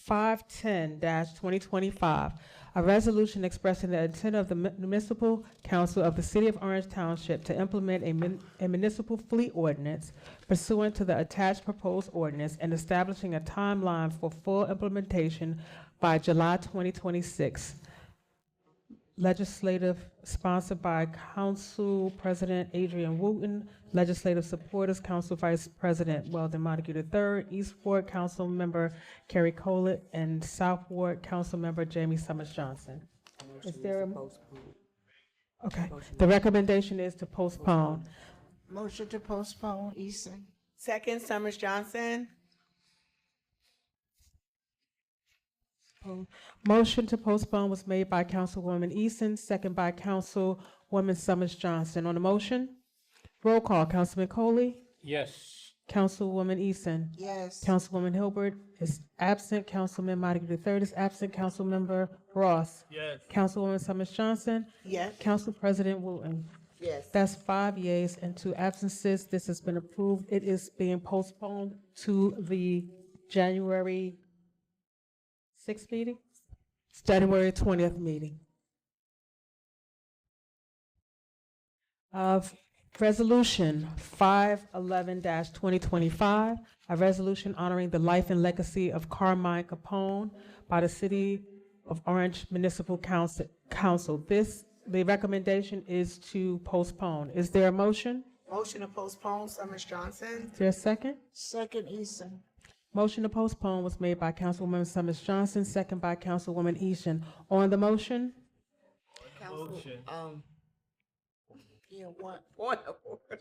510-2025, a resolution expressing the intent of the municipal council of the city of Orange Township to implement a municipal fleet ordinance pursuant to the attached proposed ordinance and establishing a timeline for full implementation by July 2026. Legislative sponsored by Council President Adrian Wooten, legislative supporters, Council Vice President Weldon Montague III, East Ward Council Member Kerry Collett, and South Ward Council Member Jamie Summers Johnson. Is there a? Okay, the recommendation is to postpone. Motion to postpone, Eason. Second, Summers Johnson. Motion to postpone was made by Councilwoman Eason, second by Councilwoman Summers Johnson. On the motion, roll call, Councilman Coley. Yes. Councilwoman Eason. Yes. Councilwoman Hilbert is absent. Councilman Montague III is absent. Councilmember Ross. Yes. Councilwoman Summers Johnson. Yes. Council President Wooten. Yes. That's 5 yeas and 2 absences. This has been approved. It is being postponed to the January 6th meeting? It's January 20th meeting. Of Resolution 511-2025, a resolution honoring the life and legacy of Carmine Capone by the City of Orange Municipal Council. The recommendation is to postpone. Is there a motion? Motion to postpone, Summers Johnson. Is there a second? Second, Eason. Motion to postpone was made by Councilwoman Summers Johnson, second by Councilwoman Eason. On the motion? Yeah, point of order.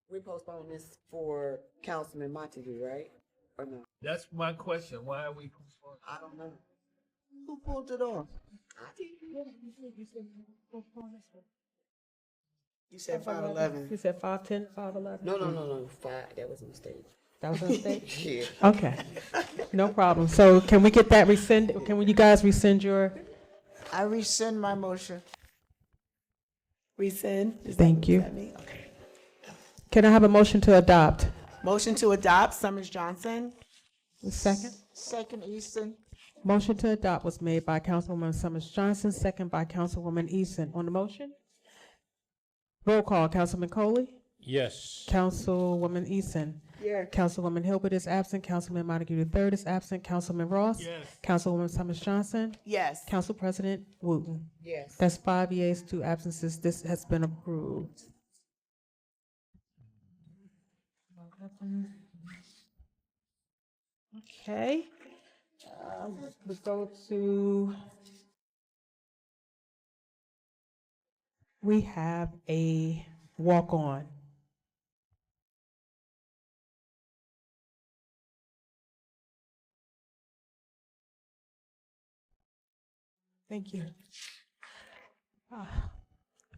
We postponed this for Councilman Montague, right? Or no? That's my question. Why are we postponing? I don't know. Who pulled it off? You said 511. You said 510, 511? No. 5. That was a mistake. That was a mistake? Yeah. Okay, no problem. So can we get that rescinded? Can you guys rescind your? I rescind my motion. Rescind? Thank you. Is that me? Okay. Can I have a motion to adopt? Motion to adopt, Summers Johnson. Second. Second, Easton. Motion to adopt was made by Councilwoman Summers Johnson, second by Councilwoman Easton. On the motion? Roll call, Councilman Coley? Yes. Councilwoman Easton? Yes. Councilwoman Hilbert is absent. Councilman Montague III is absent. Councilman Ross? Yes. Councilwoman Summers Johnson? Yes. Council President Wooten? Yes. That's 5 yeas, 2 absences. This has been approved. Okay. We go to, we have a walk-on. Thank you.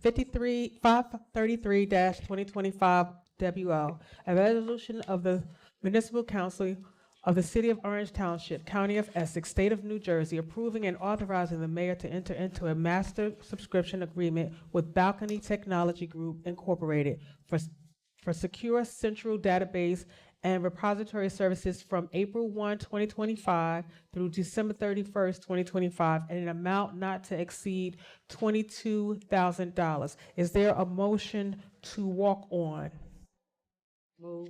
533-2025 WO, a resolution of the Municipal Council of the City of Orange Township, County of Essex, State of New Jersey, approving and authorizing the mayor to enter into a master subscription agreement with Balcony Technology Group Incorporated for secure central database and repository services from April 1, 2025 through December 31st, 2025, at an amount not to exceed $22,000. Is there a motion to walk on? Move.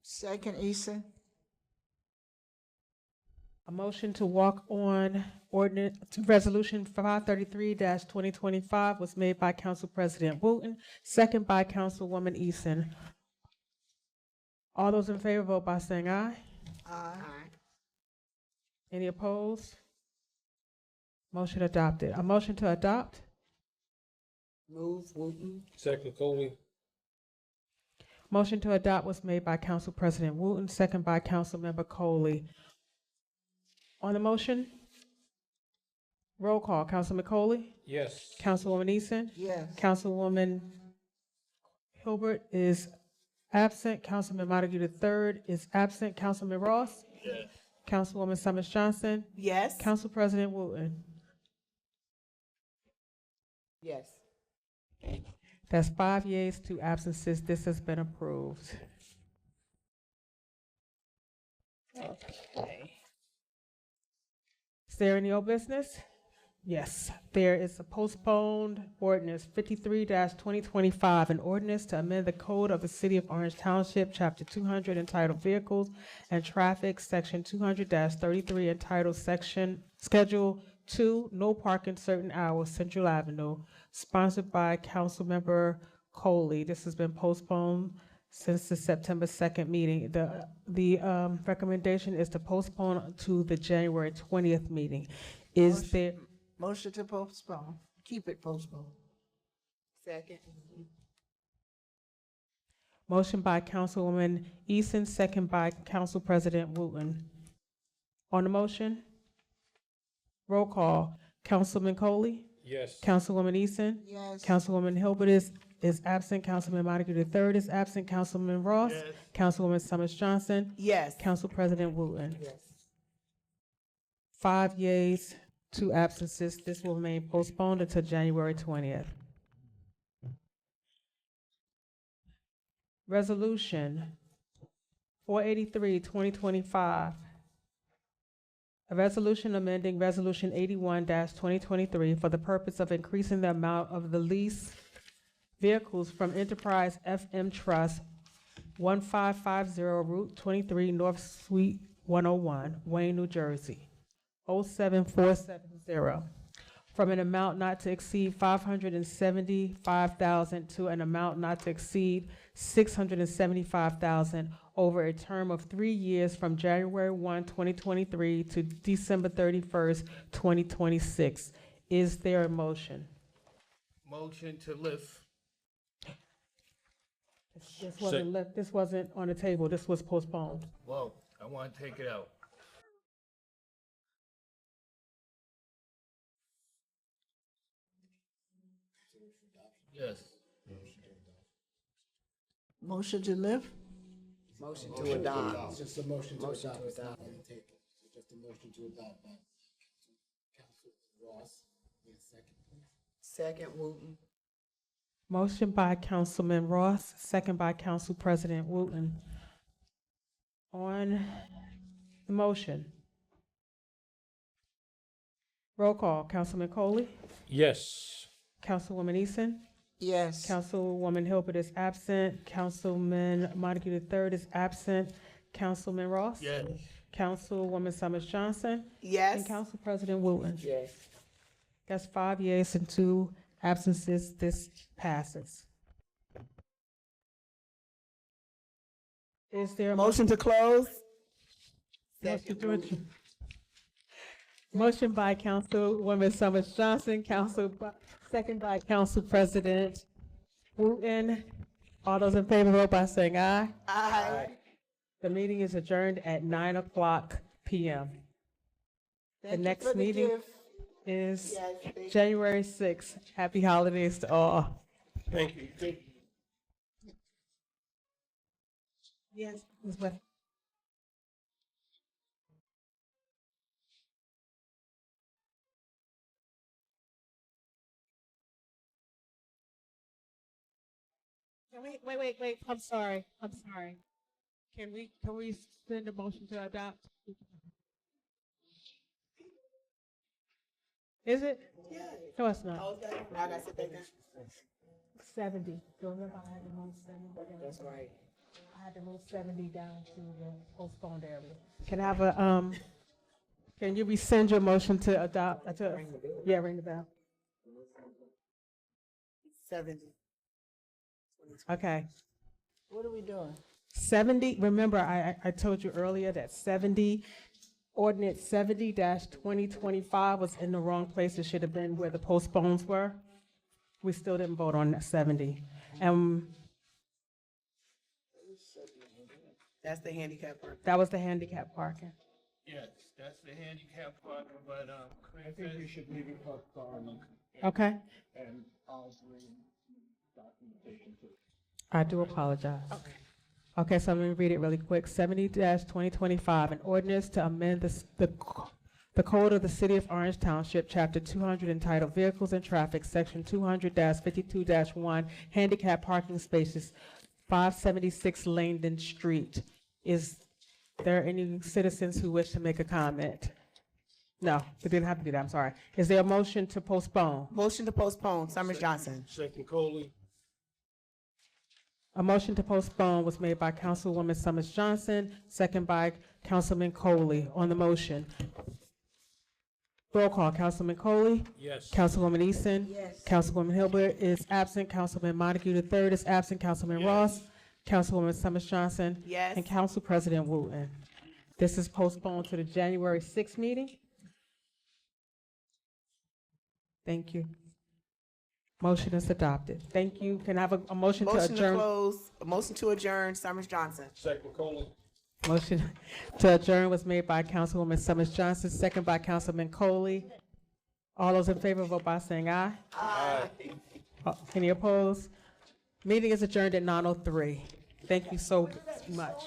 Second, Easton. A motion to walk on ordinance, resolution 533-2025 was made by Council President Wooten, second by Councilwoman Easton. All those in favor vote by saying aye. Aye. Any opposed? Motion adopted. A motion to adopt? Move, Wooten. Second, Coley. Motion to adopt was made by Council President Wooten, second by Councilmember Coley. On the motion? Roll call. Councilman Coley? Yes. Councilwoman Easton? Yes. Councilwoman Hilbert is absent. Councilman Montague III is absent. Councilman Ross? Yes. Councilwoman Summers Johnson? Yes. Council President Wooten? Yes. That's 5 yeas, 2 absences. This has been approved. Okay. Is there any old business? Yes, there is a postponed ordinance 53-2025, an ordinance to amend the code of the City of Orange Township, Chapter 200, entitled Vehicles and Traffic, Section 200-33, entitled Schedule 2, No Parking Certain Hours, Central Avenue, sponsored by Councilmember Coley. This has been postponed since the September 2nd meeting. The recommendation is to postpone to the January 20th meeting. Is there? Motion to postpone. Keep it postponed. Second. Motion by Councilwoman Easton, second by Council President Wooten. On the motion? Roll call. Councilman Coley? Yes. Councilwoman Easton? Yes. Councilwoman Hilbert is absent. Councilman Montague III is absent. Councilman Ross? Yes. Councilwoman Summers Johnson? Yes. Council President Wooten? Yes. 5 yeas, 2 absences. This will remain postponed until January 20th. Resolution 483-2025. A resolution amending Resolution 81-2023 for the purpose of increasing the amount of the lease vehicles from Enterprise FM Trust 1550 Route 23 North Suite 101, Wayne, New Jersey, 07470, from an amount not to exceed $575,000 to an amount not to exceed $675,000 over a term of 3 years from January 1, 2023 to December 31st, 2026. Is there a motion? Motion to lift. This wasn't on the table. This was postponed. Whoa, I want to take it out. Yes. Motion to lift? Motion to adopt. It's just a motion to Motion adopt. to It's not adopt. gonna take it. It's just a motion to adopt by Council Ross. Yes, second. Second, Wooten. Motion by Councilman Ross, second by Council President Wooten. On the motion. Roll call, Councilman Coley, Yes. Councilwoman Eason, Yes. Councilwoman Hilbert is absent, Councilman Montague III is absent, Councilman Ross? Yes. Councilwoman Summers Johnson? Yes. And Council President Wooten? Yes. That's 5 yeas and 2 absences. This passes. Is there a Motion to close? Motion by Councilwoman Summers Johnson, second by Council President Wooten. All those in favor vote by saying aye. Aye. The meeting is adjourned at 9:00 p.m. The next meeting is January 6th. Happy holidays to all. Thank you. Yes, Ms. West. Wait, I'm sorry. Can we send a motion to adopt? Is it? No, it's not. Now I gotta sit back down. 70. Remember I had to move 70? That's right. I had to move 70 down to the postponed area. Can I have a, can you rescind your motion to adopt, ring the bell. 70. Okay. What are we doing? 70, remember I told you earlier that ordinance 70-2025 was in the wrong place. It should have been where the postpones were. We still didn't vote on 70. That's the handicap part. That was the handicap parking. Yes, that's the handicap parking, but, I think you should leave it up, Okay. and I'll bring documentation to it. I do apologize. Okay, so let me read it really quick. 70-2025, an ordinance to amend the code of the City of Orange Township, Chapter 200, entitled Vehicles and Traffic, Section 200-52-1, Handicap Parking Spaces, 576 Langdon Street. Is there any citizens who wish to make a comment? No, we didn't have to do that, I'm sorry. Is there a motion to postpone? Motion to postpone, Summers Johnson. Second Coley. A motion to postpone was made by Councilwoman Summers Johnson, second by Councilman Coley. On the motion, roll call, Councilman Coley? Yes. Councilwoman Eason? Yes. Councilwoman Hilbert is absent, Councilman Montague III is absent, Councilman Ross, Councilwoman Summers Johnson? Yes. And Council President Wooten. This is postponed to the January 6th meeting. Thank you. Motion is adopted. Thank you. Can I have a motion to Motion to adjourn? close, motion to adjourn, Summers Johnson. Second Coley. Motion to adjourn was made by Councilwoman Summers Johnson, second by Councilman Coley. All those in favor vote by saying aye. Aye. Any opposed? Meeting is adjourned at 9:03. Thank you so much.